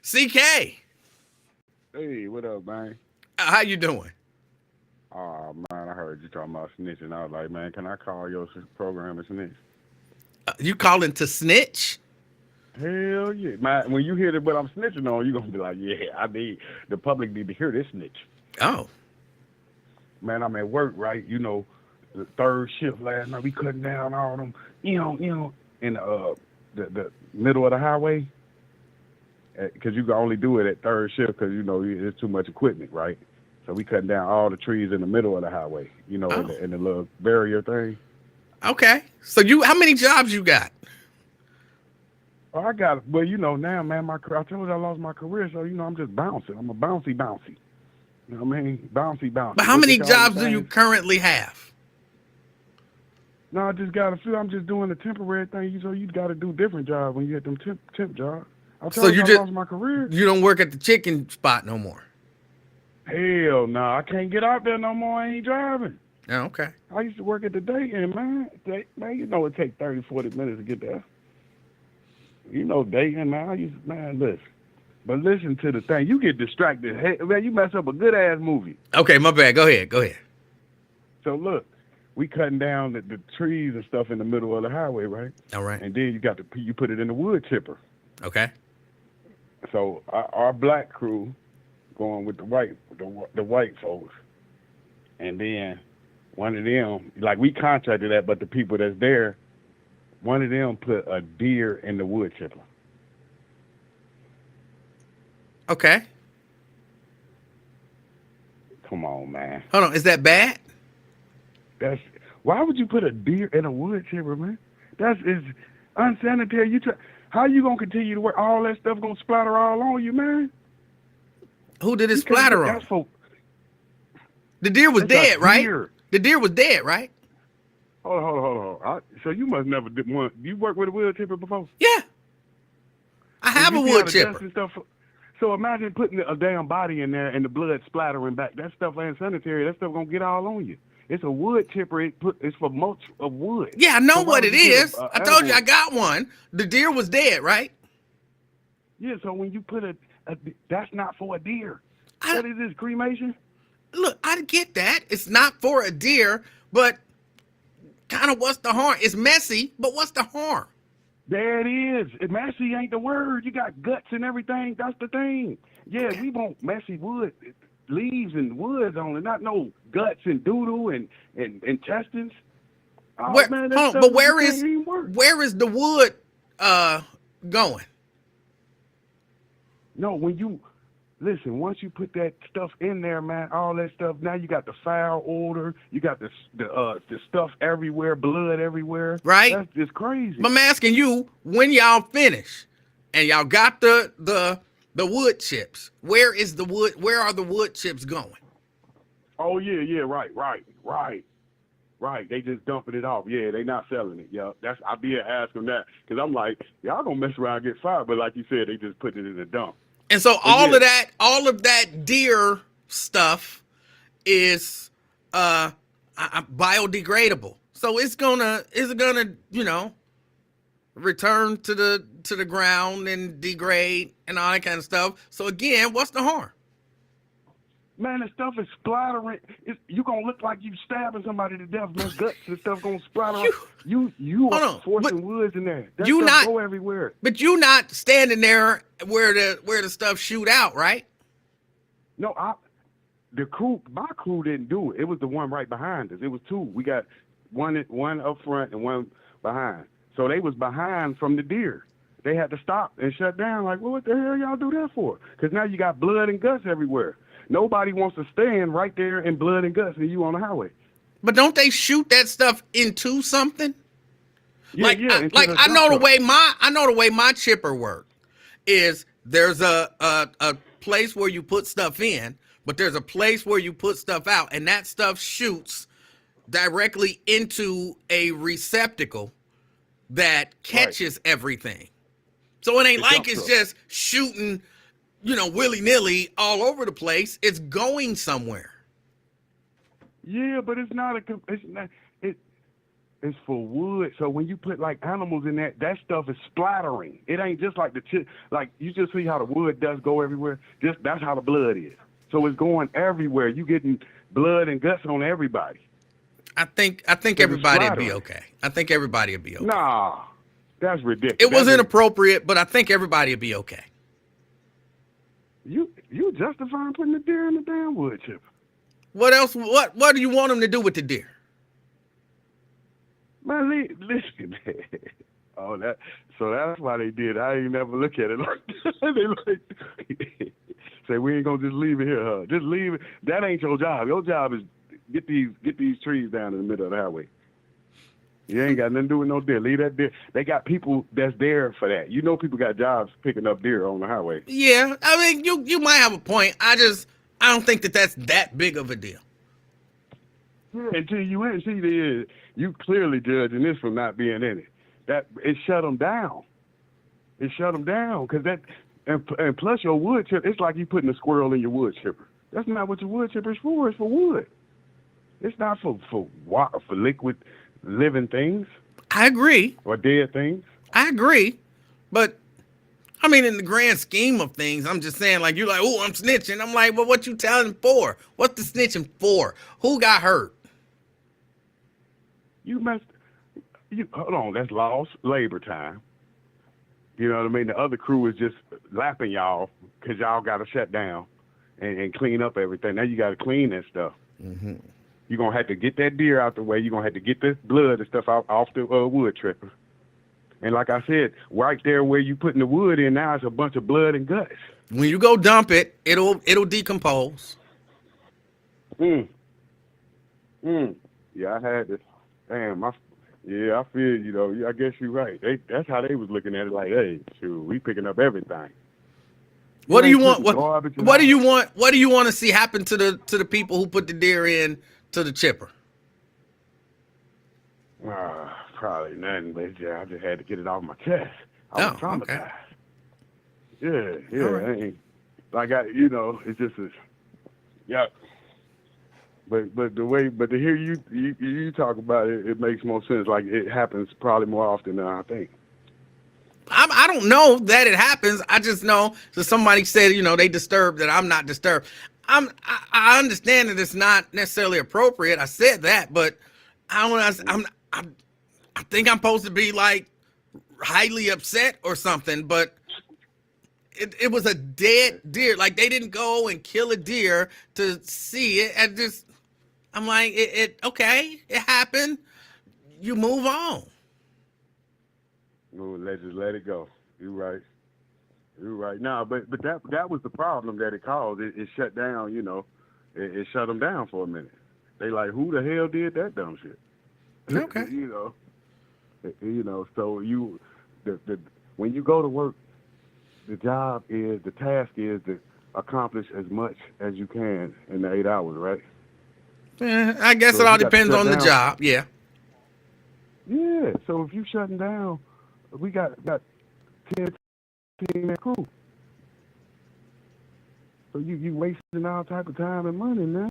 CK. Hey, what up, man? How you doing? Oh, man, I heard you talking about snitching. I was like, man, can I call your program a snitch? You calling to snitch? Hell yeah. Man, when you hear what I'm snitching on, you're going to be like, yeah, the public need to hear this snitch. Oh. Man, I'm at work, right? The third shift last night, we cutting down all them, in the middle of the highway. Because you can only do it at third shift because, there's too much equipment, right? So we cutting down all the trees in the middle of the highway, in the little barrier thing. Okay. So how many jobs you got? Oh, I got it. Well, now, man, I told you I lost my career, so, I'm just bouncing. I'm a bouncy. You know what I mean? Bouncy. But how many jobs do you currently have? No, I just got a few. I'm just doing a temporary thing. So you got to do different jobs when you get them temp jobs. I lost my career. You don't work at the chicken spot no more? Hell no, I can't get out there no more. I ain't driving. Oh, okay. I used to work at the Dayton, man. It take 30, 40 minutes to get there. Dayton, man, listen. But listen to the thing. You get distracted. Hey, man, you mess up a good-ass movie. Okay, my bad. Go ahead. So, look, we cutting down the trees and stuff in the middle of the highway, right? All right. And then you put it in the wood chipper. Okay. So our black crew going with the white folks, and then one of them, like we contracted that, but the people that's there, one of them put a deer in the wood chipper. Okay. Come on, man. Hold on. Is that bad? Why would you put a deer in a wood chipper, man? Is unsanitary. How you gonna continue to work? All that stuff gonna splatter all on you, man. Who did it splatter on? The deer was dead, right? The deer was dead, right? Hold on. So you must never did one. You worked with a wood chipper before? Yeah. I have a wood chipper. So imagine putting a damn body in there and the blood splattering back. That stuff ain't sanitary. That stuff gonna get all on you. It's a wood chipper. It's for mulch of wood. Yeah, I know what it is. I told you I got one. The deer was dead, right? Yeah, so when you put that's not for a deer. What is this, cremation? Look, I get that. It's not for a deer, but kind of what's the harm? It's messy, but what's the harm? There it is. Messy ain't the word. You got guts and everything. That's the thing. Yeah, okay. We want messy wood, leaves and woods only, not no guts and doodle and intestines. Oh, but where is the wood going? No, once you put that stuff in there, man, all that stuff, now you got the foul odor, you got the stuff everywhere, blood everywhere. Right. That's just crazy. But I'm asking you, when y'all finish and y'all got the wood chips, where are the wood chips going? Oh yeah, right. They just dumping it off. Yeah, they not selling it. Yeah, I be asking that because I'm like, y'all gonna mess around and get fired. But like you said, they just put it in the dump. And so all of that deer stuff is biodegradable. So it's gonna return to the ground and degrade and all that kind of stuff. So again, what's the harm? Man, the stuff is splattering. You gonna look like you stabbing somebody to death, man. Guts and stuff gonna splatter. You Hold are on, forcing woods in there. That you stuff not go everywhere. But you not standing there where the stuff shoot out, right? No, my crew didn't do it. It was the one right behind us. It was two. We got one up front and one behind. So they was behind from the deer. They had to stop and shut down. Like, well, what the hell y'all do that for? Because now you got blood and guts everywhere. Nobody wants to stand right there in blood and guts and you on the highway. But don't they shoot that stuff into something? Yeah, I know the way my chipper works is there's a place where you put stuff in, but there's a place where you put stuff out, and that stuff shoots directly into a receptacle that catches everything. So it ain't like it's just shooting, willy-nilly all over the place. It's going somewhere. Yeah, but it's not it's for wood. So when you put like animals in that stuff is splattering. It ain't just like like you just see how the wood does go everywhere. That's how the blood is. So it's going everywhere. You getting blood and guts on everybody. I think everybody would be okay. I think everybody would be okay. Nah, that's ridiculous. It was inappropriate, but I think everybody would be okay. You justifying putting the deer in the damn wood chipper. What else? What do you want them to do with the deer? Man, listen. So that's why they did. I ain't never look at it like that. They say we ain't gonna just leave it here, huh? Just leave it. That ain't your job. Your job is get these trees down in the middle of the highway. You ain't got nothing to do with no deer. Leave that deer. They got people that's there for that. People got jobs picking up deer on the highway. Yeah, I mean, you might have a point. I don't think that's that big of a deal. Yeah, until you ain't see you clearly judging this from not being in it. That it shut them down. It shut them down because and plus your wood chipper. It's like you putting a squirrel in your wood chipper. That's not what your wood chipper is for. It's for wood. It's not for water, for liquid living things. I agree. Or dead things. I agree, but I mean, in the grand scheme of things, I'm just saying, like, you're like, oh, I'm snitching. I'm like, well, what you telling him for? What's the snitching for? Who got hurt? Hold on, that's lost labor time. You know what I mean? The other crew is just lapping y'all because y'all got to shut down and clean up everything. Now you got to clean that stuff. Mm-hmm. You're going to have to get that deer out the way. You're going to have to get the blood and stuff off the wood chipper. And like I said, right there where you putting the wood in now is a bunch of blood and guts. When you go dump it, it'll decompose. Yeah, I had this. Damn, I feel you though. I guess you're right. That's how they was looking at it. Like, hey, shoot, we picking up everything. What do you want? What do you want? What do you want to see happen to the people who put the deer in to the chipper? Probably nothing, but I just had to get it off my chest. I was traumatized. Okay. Yeah. Right. It's just yeah. But to hear you talk about it, it makes more sense. Like it happens probably more often than I think. I don't know that it happens. I just know that somebody said, they disturbed, that I'm not disturbed. I understand that it's not necessarily appropriate. I said that, but I think I'm supposed to be like highly upset or something, but it was a dead deer. Like they didn't go and kill a deer to see it. I'm like, okay, it happened. You move on. No, let's just let it go. You're right. No, but that was the problem that it caused. It shut down. It shut them down for a minute. They like, who the hell did that dumb shit? Okay. So when you go to work, the task is to accomplish as much as you can in the 8 hours, right? I guess it all depends on the job. Yeah. Yeah. So if you shutting down, we got 10 team and crew. So you wasting all type of time and money, man.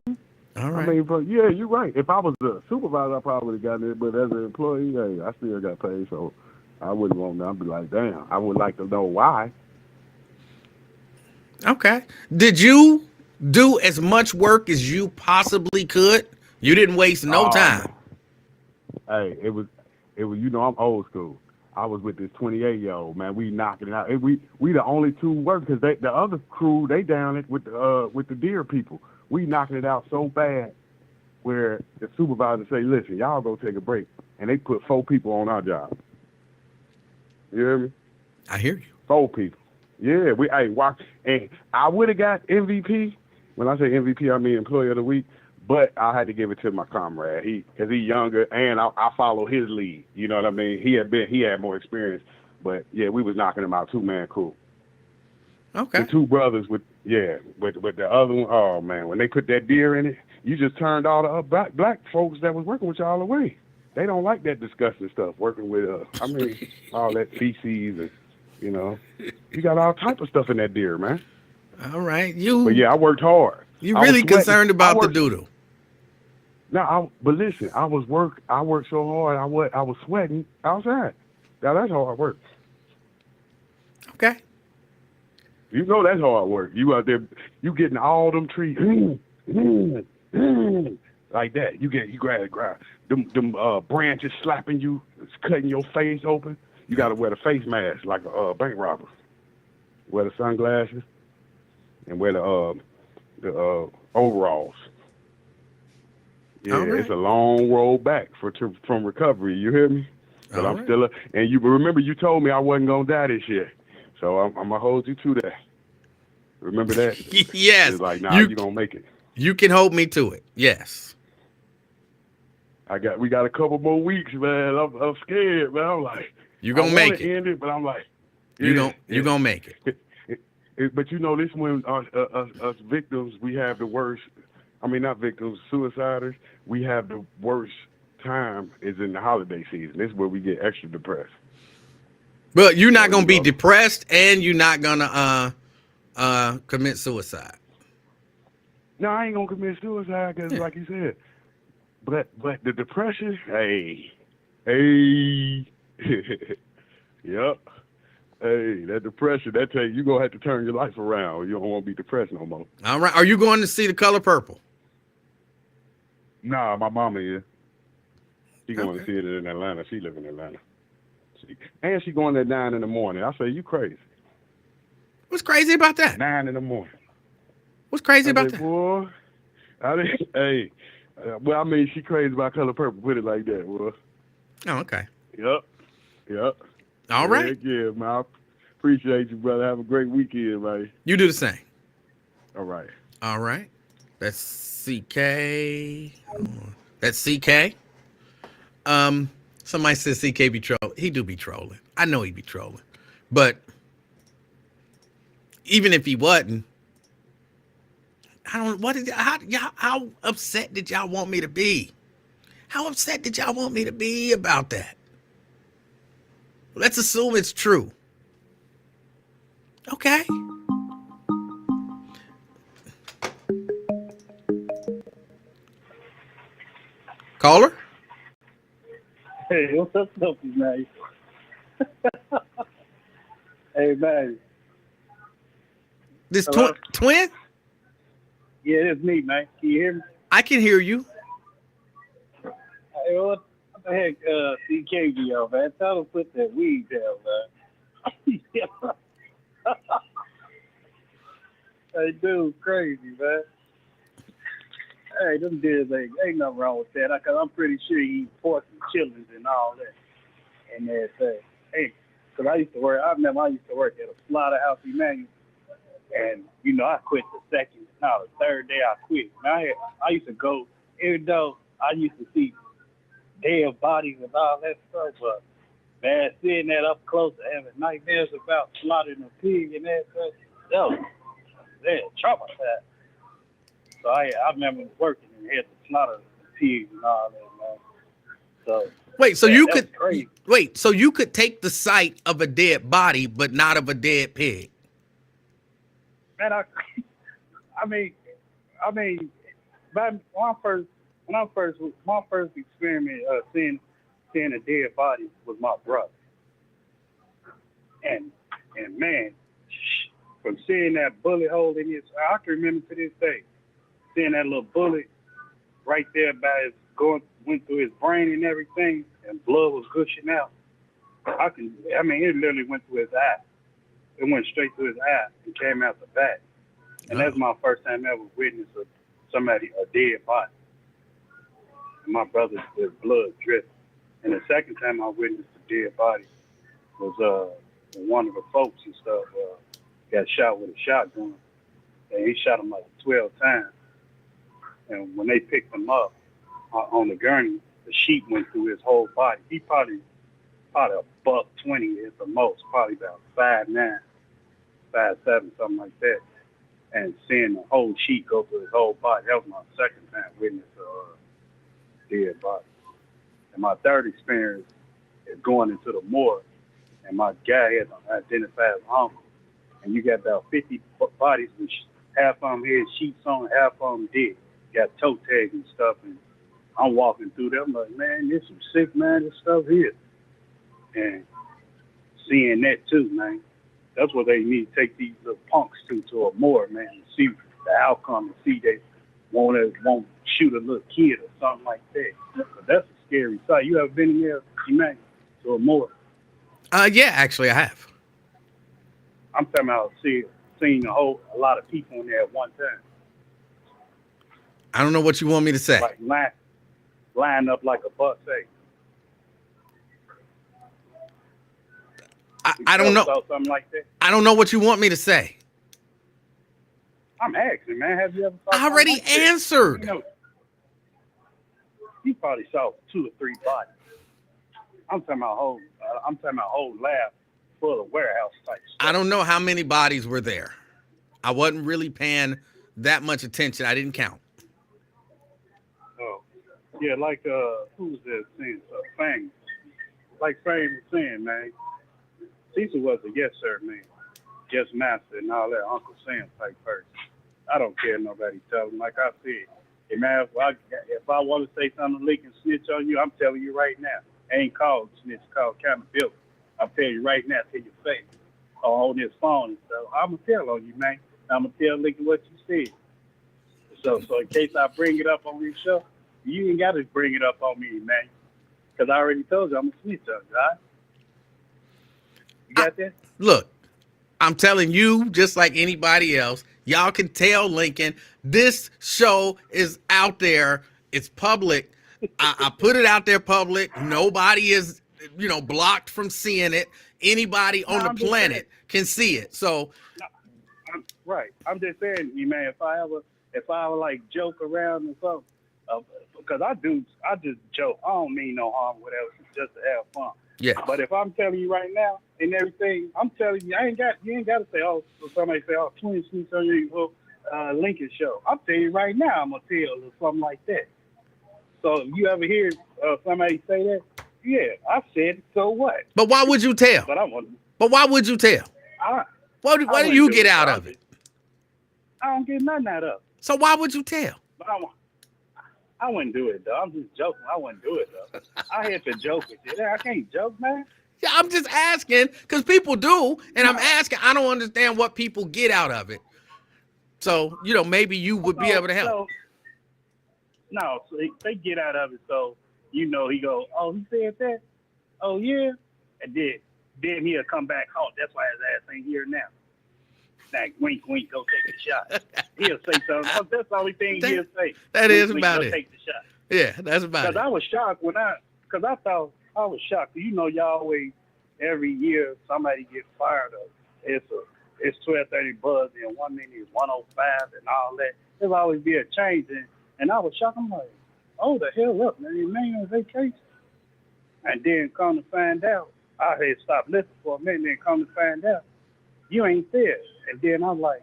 All I right. mean, but yeah, you're right. If I was a supervisor, I probably would have gotten it. But as an employee, hey, I still got paid, so I wouldn't want that. I'd be like, damn, I would like to know why. Okay. Did you do as much work as you possibly could? You didn't waste no Oh time. man, hey, it was. You know, I'm old school. I was with this 28-year-old man. We knocking it out. And we the only two workers. The other crew they down it with the deer people. We knocking it out so bad where the supervisor say, listen, y'all go take a break, and they put 4 people on our job. You hear me? I hear you. 4 people. Yeah, hey, watch, and I would have got MVP. When I say MVP, I mean Employee of the Week. But I had to give it to my comrade. Because he's younger, and I follow his lead. You know what I mean? He had more experience. But yeah, we was knocking him out, 2-man crew. Okay. The 2 brothers with the other one. Oh man, when they put that deer in it, you just turned all the black folks that was working with y'all away. They don't like that disgusting stuff. Working with I mean, all that feces and you got all type of stuff in that deer, man. All right. But yeah, I worked hard. You I was really sweating. concerned about the doodle. No, but listen, I worked so hard. I was sweating outside. Now that's hard work. Okay. You know that's hard work. You out there, you getting all them trees like that. You grab them branches slapping you, it's cutting your face open. You got to wear the face mask like a bank robber. Wear the sunglasses and wear the overalls. Yeah, right. It's a long road back from recovery. You hear me? But All I'm right. still and you remember you told me I wasn't gonna die this year, so I'm gonna hold you to that. Remember that? Yes. It's like, nah, you gonna make it. You can hold me to it. Yes. We got a couple more weeks, man. I'm scared, man. I'm like, You gonna make it. End it, but I'm like, You gonna make it. But this when us victims, we have the worst. I mean, not victims, suiciders. We have the worst time is in the holiday season. This is where we get extra depressed. But you're not So, gonna be depressed, and you're not gonna commit suicide. No, I ain't gonna commit suicide because, like you said, but the depression, hey, yep. Hey, that depression, that tell you gonna have to turn your life around. You don't want to be depressed no more. All right. Are you going to see The Color Purple? Nah, my mama is. She going to Okay. see it in Atlanta. She live in Atlanta. And she going at 9 in the morning. I say, you crazy. What's crazy about that? 9 in the morning. What's crazy I about say, that? boy, hey, well, I mean, she crazy about Color Purple. Put it like that, boy. Oh, okay. Yep. All right. Yeah, man. I appreciate you, brother. Have a great weekend, man. You do the same. All right. All right. That's CK. That's CK. Somebody says CK be trolling. He do be trolling. I know he be trolling. But even if he wasn't, how upset did y'all want me to be? How upset did y'all want me to be about that? Let's assume it's true. Okay. Caller? Hey, what's up, man? Hey, man. This Hello? twin? Yeah, it's me, man. Can you hear me? I can hear you. Hey, what the heck, CK, man? Tell him to put that weed down, man. Hey, dude, crazy, man. Hey, them dudes ain't nothing wrong with that. Cause I'm pretty sure he eat pork and chillings and all that and everything. Hey, cause I used to work at a slaughterhouse, Emanuel, and I quit the third day I quit. Man, I used to go, even though I used to see dead bodies and all that stuff, but man, seeing that up close and having nightmares about slaughtering a pig and that stuff, that was traumatized. So I remember working and had to slaughter pigs and all that, man. So wait, so you could take the sight of a dead body, but not of a dead pig. Man, I mean, my first experiment seeing a dead body was my brother, and man, from seeing that bullet hole in his, I can remember to this day, seeing that little bullet right there by his went through his brain and everything, and blood was gushing out. I mean, it literally went through his eye. It went straight through his eye and came out the back. And that's my first time ever witnessed a dead body. And my brother's blood dripping. And the second time I witnessed a dead body was one of the folks and stuff got shot with a shotgun. And he shot him like 12 times. And when they picked him up on the gurney, the sheet went through his whole body. He probably $120 at the most, probably about 5'9", 5'7", something like that. And seeing the whole sheet go through his whole body, that was my second time witnessing a dead body. And my third experience is going into the morgue, and my guy had identified as uncle. And you got about 50 bodies, which half of them had sheets on, half of them did. Got toe tags and stuff, and I'm walking through there. I'm like, man, this some sick, man, this stuff here. And seeing that too, man, that's what they need to take these little punks to a morgue, man, and see the outcome and see they won't shoot a little kid or something like that. But that's a scary sight. You ever been in there, Emanuel, to a morgue? Yeah, actually, I have. I'm talking about seeing a lot of people in there at one time. I don't know what you want me to say. Like line up like a bus, hey. I don't know. Something like that. I don't know what you want me to say. I'm asking, man. Have you ever? I already like answered. You probably saw 2 or 3 bodies. I'm talking about whole lab full of warehouse type stuff. I don't know how many bodies were there. I wasn't really paying that much attention. I didn't count. Oh, yeah, like who was that saying? Fang. Like Fang was saying, man. Cecil was a yes sir man, yes master, and all that Uncle Sam type person. I don't care nobody tell him. Like I said, hey man, if I want to say something leak and snitch on you, I'm telling you right now. Ain't called snitch, called accountability. I'll tell you right now to your face. On this phone and stuff. I'm gonna tell on you, man. I'm gonna tell Lincoln what you said. So in case I bring it up on this show, you ain't got to bring it up on me, man. Because I already told you I'm a snitch on you, all right? You got that? Look, I'm telling you, just like anybody else, y'all can tell Lincoln this show is out there. It's public. I put it out there public. Nobody is, blocked from seeing it. Anybody on the planet can see it. So, right. I'm just saying, man. If I ever like joke around or something, because I just joke. I don't mean no harm, whatever. It's just to have fun. yeah. But if I'm telling you right now and everything, I'm telling you, you ain't got to say, oh, somebody say, oh, twin snitch on you, Lincoln show. I'm telling you right now, I'm gonna tell or something like that. So if you ever hear somebody say that, yeah, I said it, so what? But why would you tell? But why would you tell? What do you get out of it? I don't get nothing out of it. So why would you tell? But I wouldn't do it, though. I'm just joking. I wouldn't do it, though. I had to joke with you. I can't joke, man. Yeah, I'm just asking because people do, and I'm asking. I don't understand what people get out of it. So, maybe you would be able to help. So they get out of it, so, he go, oh, he said that? Oh, yeah? And then he'll come back home. That's why his ass ain't here now. Like, wink, wink, go take the shot. He'll say something. That's the only thing he'll say. That is about it. Take the shot. Yeah, that's about it. Because I was shocked because I thought I was shocked. Y'all always, every year, somebody gets fired up. It's 1230 buzz, and 1 minute is 105 and all that. There's always be a change. And I was shocked. I'm like, oh, the hell up, man. On vacation. And then come to find out, I had stopped listening for a minute, and then come to find out, you ain't there. And then I'm like,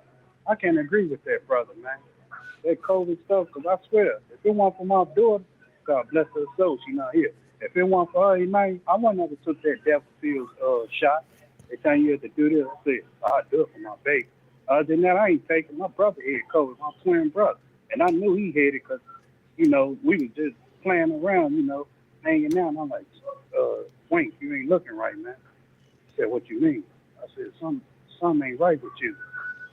I can't agree with that, brother, man. That COVID stuff, because I swear, if it weren't for my daughter, God bless her soul, she's not here. If it weren't for her, man, I wouldn't have took that Devilfield shot. They tell you to do this. I said, I'll do it for my baby. Other than that, I ain't taking my brother had COVID, my twin brother. And I knew he had it because, you know, we was just playing around, you know, hanging out. And I'm like, Wink, you ain't looking right, man. He said, what you mean? I said, something ain't right with you.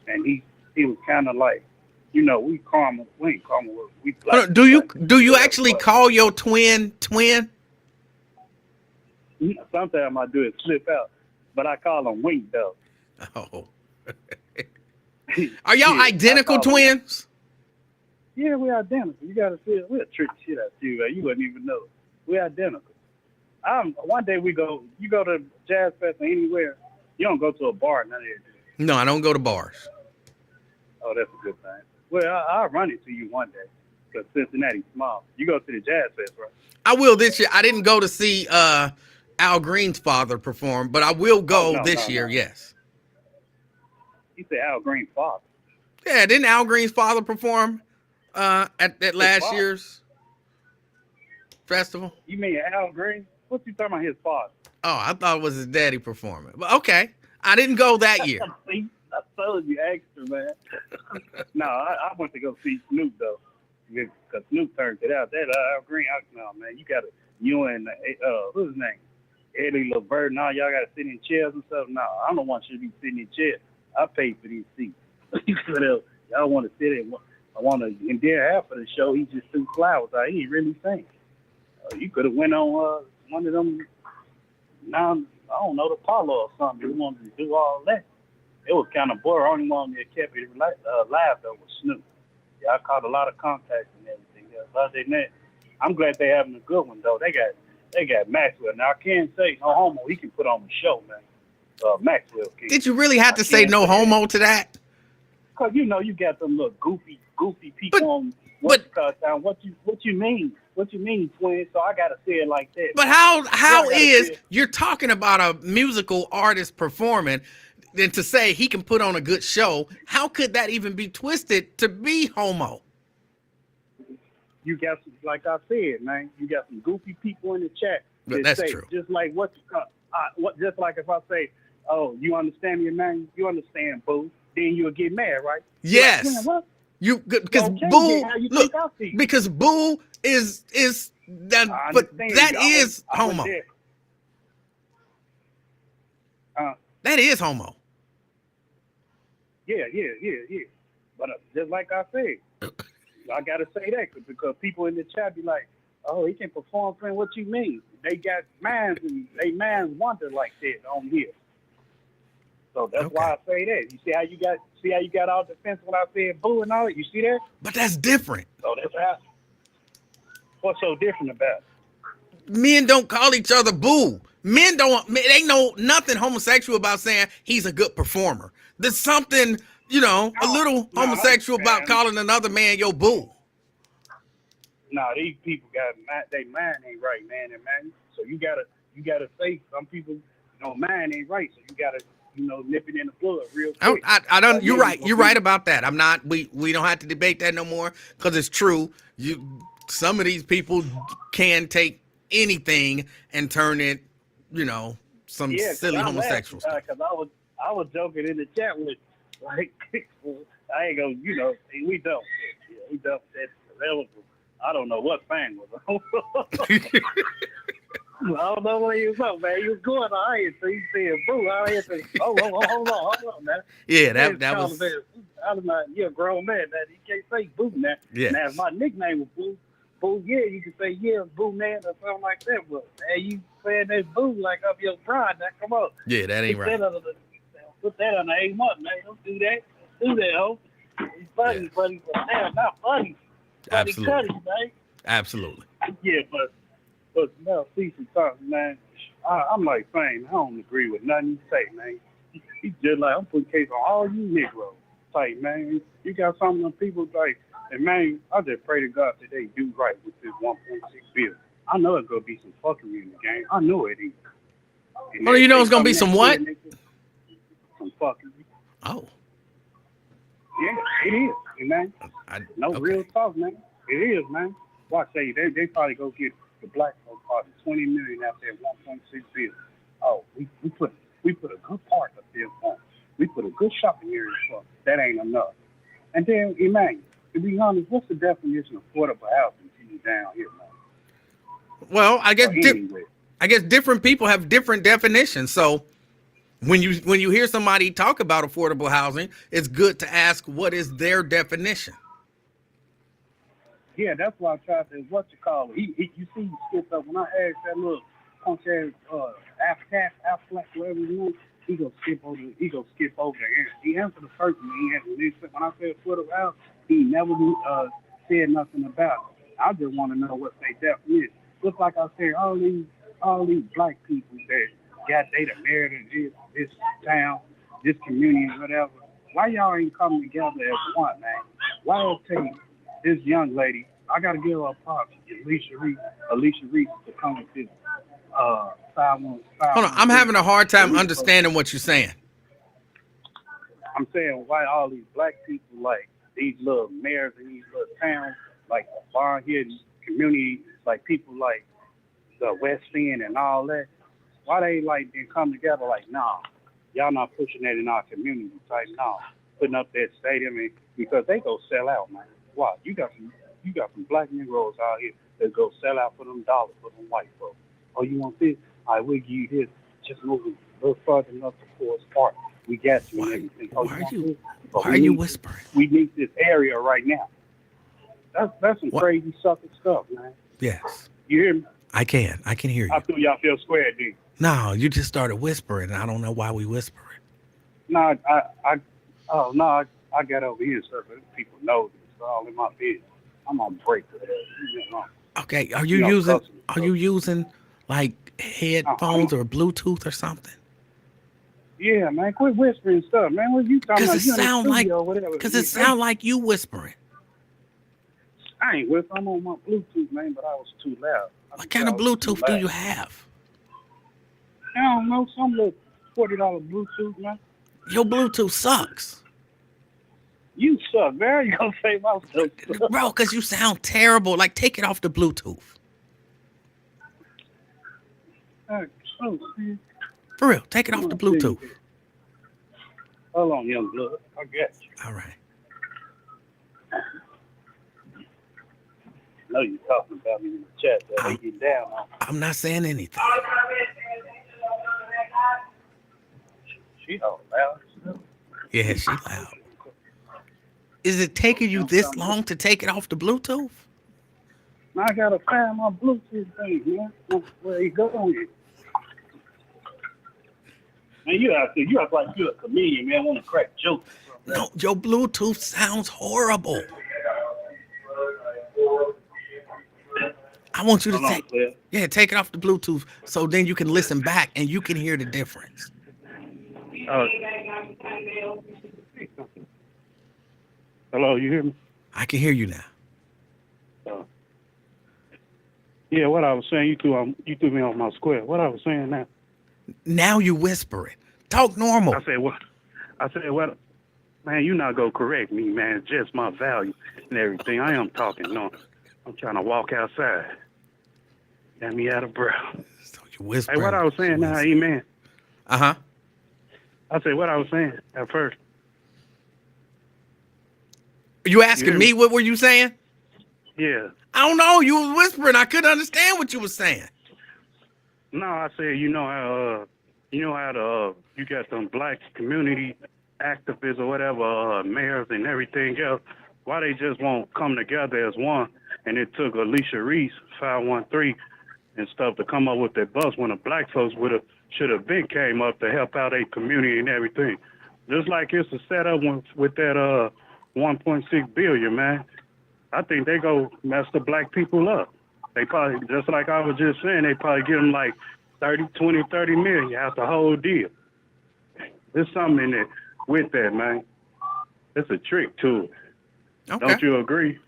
And he was kind of like, you know, we ain't karma, we black. Do you Whatever, actually but call your twin? sometimes I do it slip out, but I call him Wink though. Oh, are y'all Yeah, identical twins? Yeah, we're identical. You gotta see it. We'll trick the shit out of you, man. You wouldn't even know. We're identical. One day you go to Jazz Fest or anywhere, you don't go to a bar, none of that. No, I don't go to bars. Oh, that's a good thing. Well, I'll run it to you one day, because Cincinnati's small. You go to the Jazz Fest, right? I will this year. I didn't go to see Al Green's father perform, but I will go this year. No. Yes. You said Al Green's father. Yeah, didn't Al Green's father perform at last year's festival? You mean Al Green? What you talking about his father? Oh, I thought it was his daddy performing. But okay, I didn't go that year. See, I told you extra, man. No, I went to go see Snoop though, because Snoop turned it out. That Al Green, no man, you and what's his name, Eddie LeVert, and all y'all got to sit in chairs and stuff. No, I'm the one should be sitting in chairs. I paid for these seats. Y'all want to sit in. I want to, and then after the show, he just threw flowers out. He ain't really think. You could have went on one of them. Now I don't know, the Apollo or something. He wanted to do all that. It was kind of boring. Only one that kept it live though was Snoop. Yeah, I caught a lot of contacts and everything else. Other than that, I'm glad they having a good one though. They got Maxwell. Now I can't say no homo. He can put on the show, man. Maxwell can. Did you really have to say no homo to that? Cause you know you got them little goofy people on what you mean? What you mean, twin? So I gotta say it like that. But how is you're talking about a musical artist performing, and to say he can put on a good show? How could that even be twisted to be homo? You got some, like I said, man. You got some goofy people in the chat. That's say, true. Just like just like if I say, "Oh, you understand me, man? You understand, boo?" Then you'll get mad, right? Yes. Like, what? Because Okay, boo, look, because boo is that, but that is homo. That is homo. Yeah. But just like I said, I gotta say that because people in the chat be like, "Oh, he can perform for him." What you mean? They got minds and they minds wander like that on here. So that's why I say that. You see how you got all defensive when I said boo and all that? You see that? But that's different. So that's how. What's so different about it? Men don't call each other boo. Men don't. They know nothing homosexual about saying he's a good performer. There's something, a little homosexual about calling another man your boo. No, these people they mind ain't right, man. So you gotta say some people, mind ain't right. So you gotta, nip it in the bud real quick. I don't. You're right. You're right about that. I'm not. We don't have to debate that no more because it's true. Some of these people can take anything and turn it, some silly homosexual stuff. Because I was joking in the chat with, like, I ain't gonna, we don't. Yeah, we don't. That's available. I don't know what thing was on. I don't know where you was on, man. You was going all right, so you said boo. I had to, hold on, man. Yeah, that was. I was like, you're a grown man, man. You can't say boo now. Yeah. Now, if my nickname was boo, yeah, you can say, yeah, boo man, or something like that. But, man, you saying that boo like up your pride. Now, come on. Yeah, that ain't right. Put that on the A1, man. Don't do that. Don't do that, ho. It's funny, but damn, not funny. Absolutely. Cutting, man. Absolutely. Yeah, but now, see some something, man. I'm like, Fame, I don't agree with nothing you say, man. He's just like, I'm putting case on all you Negroes. Like, man, you got some of them people like, and man, I just pray to God that they do right with this 1.6 billion. I know it's gonna be some fuckery in the game. I know it is. Well, you know it's gonna be some what? Some fuckery. Oh. Yeah, it is, man. Real talk, man. It is, man. Watch, they probably go get the black folks party $20 million out there, 1.6 billion. Oh, we put a good part up there for them. We put a good shopping area for them. That ain't enough. And then, Emanuel, to be honest, what's the definition of affordable housing to you down here, man? Well, Or anywhere? I guess different people have different definitions. So when you hear somebody talk about affordable housing, it's good to ask what is their definition. Yeah, that's why I tried to, what you call it. You see, he skipped up. When I asked that little punk ass, Aflac, whatever his name, he go skip over the answer. He answered the first one. He answered this. When I said affordable housing, he never said nothing about it. I just want to know what they definition. Just like I said, all these black people that got they done married in this town, this community, whatever. Why y'all ain't coming together as one, man? Why it take this young lady? I gotta give her a props, Alicia Reese, to come with this 515. Hold on, I'm having a hard time understanding what you're saying. I'm saying why all these black people, like these little mayors in these little towns, like Barn Hill community, like people like the West End and all that, why they like didn't come together like, nah, y'all not pushing that in our community type, nah, putting up that stadium and, because they go sell out, man. Why? You got some black Negroes out here that go sell out for them dollars for them white folks. Oh, you want this? I will give you this. Just move it a little further enough to Forest Park. We got you and everything. Oh, Why are you whispering? We need this area right now. That's some crazy sucker stuff, man. Yes. You hear me? I can hear you. I feel y'all feel square, dude. No, you just started whispering. I don't know why we whispering. No, I got over here, sir, but people know this. It's all in my business. I'm on break today. Okay, are you using like headphones or Bluetooth or something? Yeah, man, quit whispering stuff, man. What you talking about? Because it sound like you whispering. I ain't whispering. I'm on my Bluetooth, man, but I was too loud. What kind of Bluetooth do you have? I don't know, some little $40 Bluetooth, man. Your Bluetooth sucks. You suck, man. You gonna say my stuff? Bro, because you sound terrible. Like, take it off the Bluetooth. For real, take it off the Bluetooth. Hold on, young blood. I got you. All right. I know you're talking about me in the chat. They get down on. I'm not saying anything. She all loud. Yeah, she loud. Is it taking you this long to take it off the Bluetooth? Now I gotta find my Bluetooth thing, man. Where you going? Man, you act like you're a comedian, man. Want to crack jokes? No, your Bluetooth sounds horrible. I want you to take it off the Bluetooth so then you can listen back and you can hear the difference. Hello, you hear me? I can hear you now. Yeah, what I was saying, you threw me off my square. What I was saying now. Now you whispering. Talk normal. I said what? Man, you not gonna correct me, man. It's just my value and everything. I am talking. No, I'm trying to walk outside. Got me out of breath. So you whispering. Hey, what I was saying now, amen. Uh-huh. I said what I was saying at first. You asking me what were you saying? Yeah. I don't know. You was whispering. I couldn't understand what you were saying. No, I said, you know how you got some black community activists or whatever, mayors and everything else. Why they just won't come together as one? And it took Alicia Reese, 513, and stuff to come up with that bus when the black folks should have been came up to help out a community and everything. Just like it's a setup with that 1.6 billion, man. I think they go mess the black people up. They probably, just like I was just saying, they probably give them like 30 million out the whole deal. There's something in it with that, man. It's a trick to it. Okay. Don't you agree?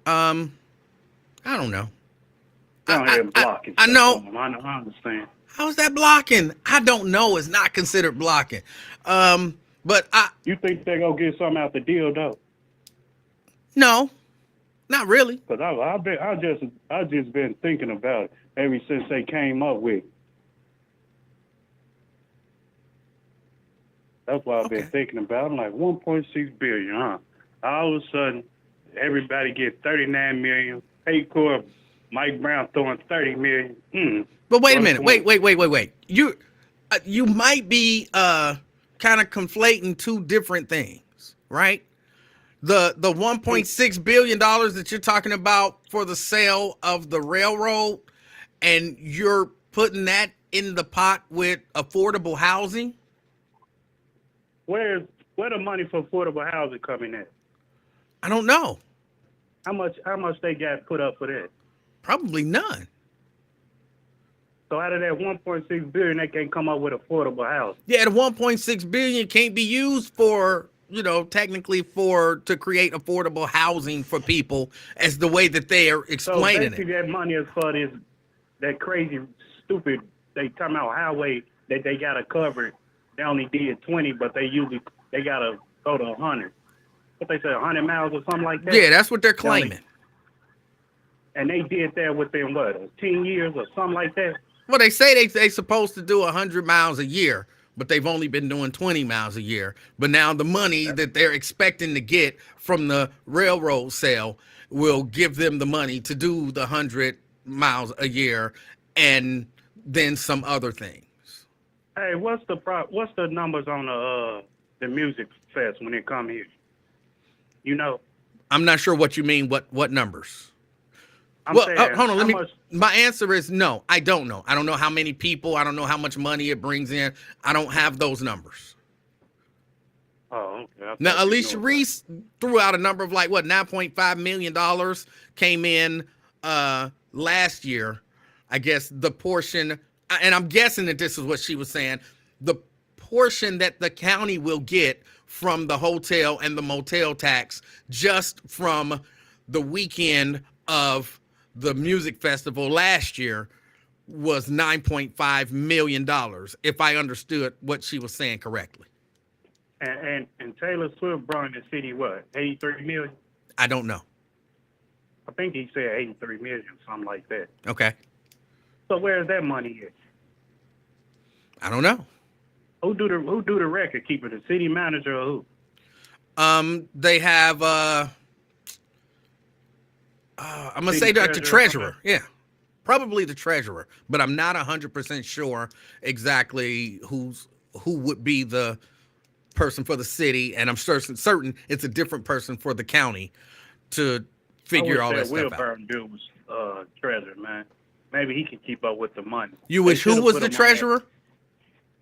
I don't know. Go ahead and block it. I know. I understand. How's that blocking? I don't know. It's not considered blocking. But You think they gonna get something out the deal though? No, not really. Cause I just been thinking about it ever since they came up with it. That's why I've been thinking about it. I'm like 1.6 billion, huh? All of a sudden, everybody get 39 million. Paycor, Mike Brown throwing 30 million. But wait a minute. 120. Wait. You might be kind of conflating two different things, right? The $1.6 billion that you're talking about for the sale of the railroad, and you're putting that in the pot with affordable housing. Where the money for affordable housing coming in? I don't know. How much they got put up for that? Probably none. So out of that 1.6 billion, they can't come up with affordable housing. Yeah, the 1.6 billion can't be used for, technically to create affordable housing for people as the way that they are explaining so basically it. that money is for that crazy, stupid, they talking about highway that they got to cover. They only did 20, but they got to go to 100. What they say, 100 miles or something like that? Yeah, that's what they're claiming. And they did that within, 10 years or something like that? Well, they say they supposed to do 100 miles a year, but they've only been doing 20 miles a year. But now the money that they're expecting to get from the railroad sale will give them the money to do the 100 miles a year and then some other things. Hey, what's the numbers on the music fest when it come here? I'm not sure what you mean. What numbers? I'm Well, saying, hold on. how much? My answer is no. I don't know. I don't know how many people. I don't know how much money it brings in. I don't have those numbers. Oh, okay. Now, Alicia Reese threw out a number of $9.5 million came in last year. I guess the portion, and I'm guessing that this is what she was saying, the portion that the county will get from the hotel and the motel tax just from the weekend of the music festival last year was $9.5 million, if I understood what she was saying correctly. And Taylor Swift brought in the city, 83 million? I don't know. I think he said 83 million, something like that. Okay. So where's that money at? I don't know. Who do the record keeper, the city manager or who? They have I'm gonna say that the treasurer. Yeah, probably the treasurer, but I'm not 100% sure exactly who would be the person for the city, and I'm certain it's a different person for the county to figure all that stuff out. Wilburn dude was treasurer, man. Maybe he can keep up with the money. You wish who was the treasurer?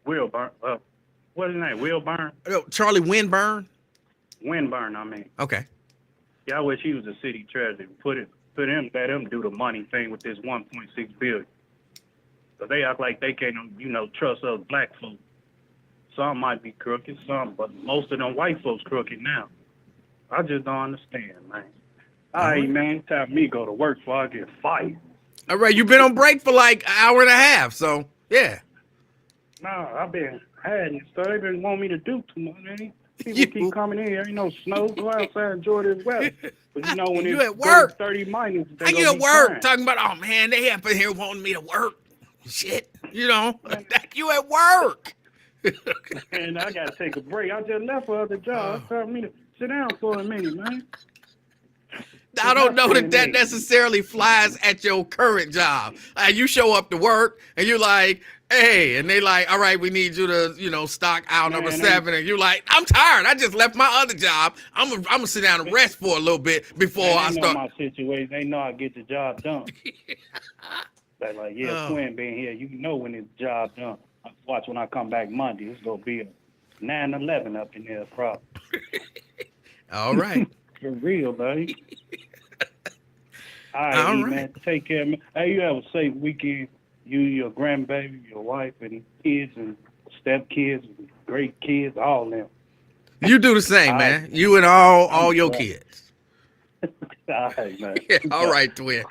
Wilburn. What's his name? Wilburn? Charlie Winburn. Winburn, I mean. Okay. Yeah, I wish he was the city treasurer. Let him do the money thing with this 1.6 billion. But they act like they can't, trust us black folks. Some might be crooked, but most of them white folks crooked now. I just don't understand, man. All right, man, time for me to go to work before I get fired. All right, you've been on break for an hour and a half, so yeah. No, I've been hiding stuff. They been wanting me to do too much, man. People keep coming in here. Ain't no snow. Go outside and enjoy this weather. But when you it's at work 30 minus, I get at work talking about, oh man, they up in here wanting me to work. Shit, you at work. And I gotta take a break. I just left for other job. It's time for me to sit down for a minute, man. I don't know that necessarily flies at your current job. You show up to work and you're like, hey, and they like, all right, we need you to, stock aisle number 7. And you're like, I'm tired. I just left my other job. I'm gonna sit down and rest for a little bit before I start. My situation. They know I get the job done. They're like, Twin being here, when it's job done. Watch when I come back Monday. It's gonna be a 9/11 up in there, probably. All right. For real, buddy. All right, man. Take care, man. Hey, you have a safe weekend. You, your grandbaby, your wife, and kids, and stepkids, and great kids, all of them. You do the same, all man. Right. You and all your kids. All right, man. Yeah, all right, twin.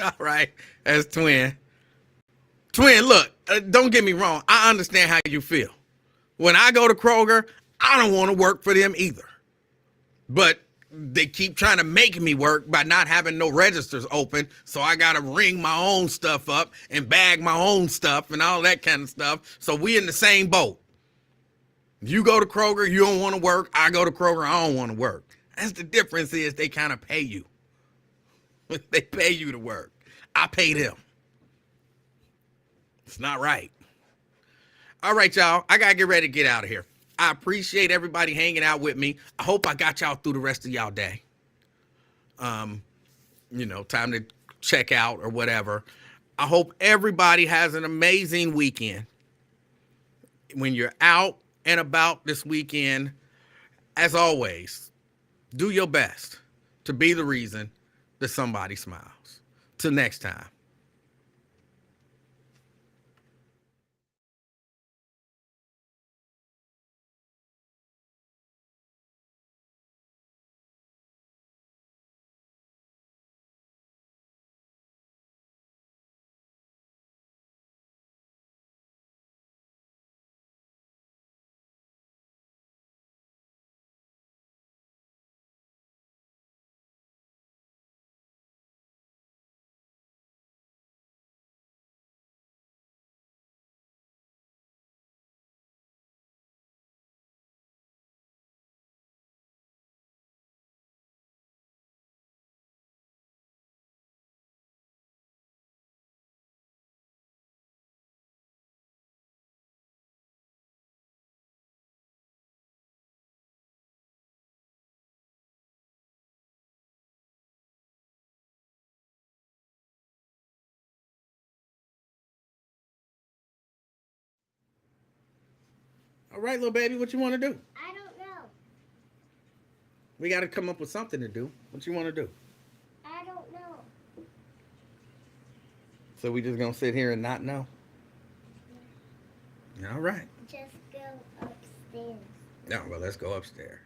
All right, that's twin. Twin, look, don't get me wrong. I understand how you feel. When I go to Kroger, I don't want to work for them either. But they keep trying to make me work by not having no registers open, so I gotta ring my own stuff up and bag my own stuff and all that kind of stuff. So we in the same boat. You go to Kroger, you don't want to work. I go to Kroger, I don't want to work. That's the difference is they kind of pay you. They pay you to work. I pay them. It's not right. All right, y'all. I got to get ready to get out of here. I appreciate everybody hanging out with me. I hope I got y'all through the rest of y'all day. Time to check out or whatever. I hope everybody has an amazing weekend. When you're out and about this weekend, as always, do your best to be the reason that somebody smiles. Till next time. All right, little baby, what you want to do? I don't know. We got to come up with something to do. What you want to do? I don't know. So we just going to sit here and not know? All right. Just go upstairs. No, well, let's go upstairs.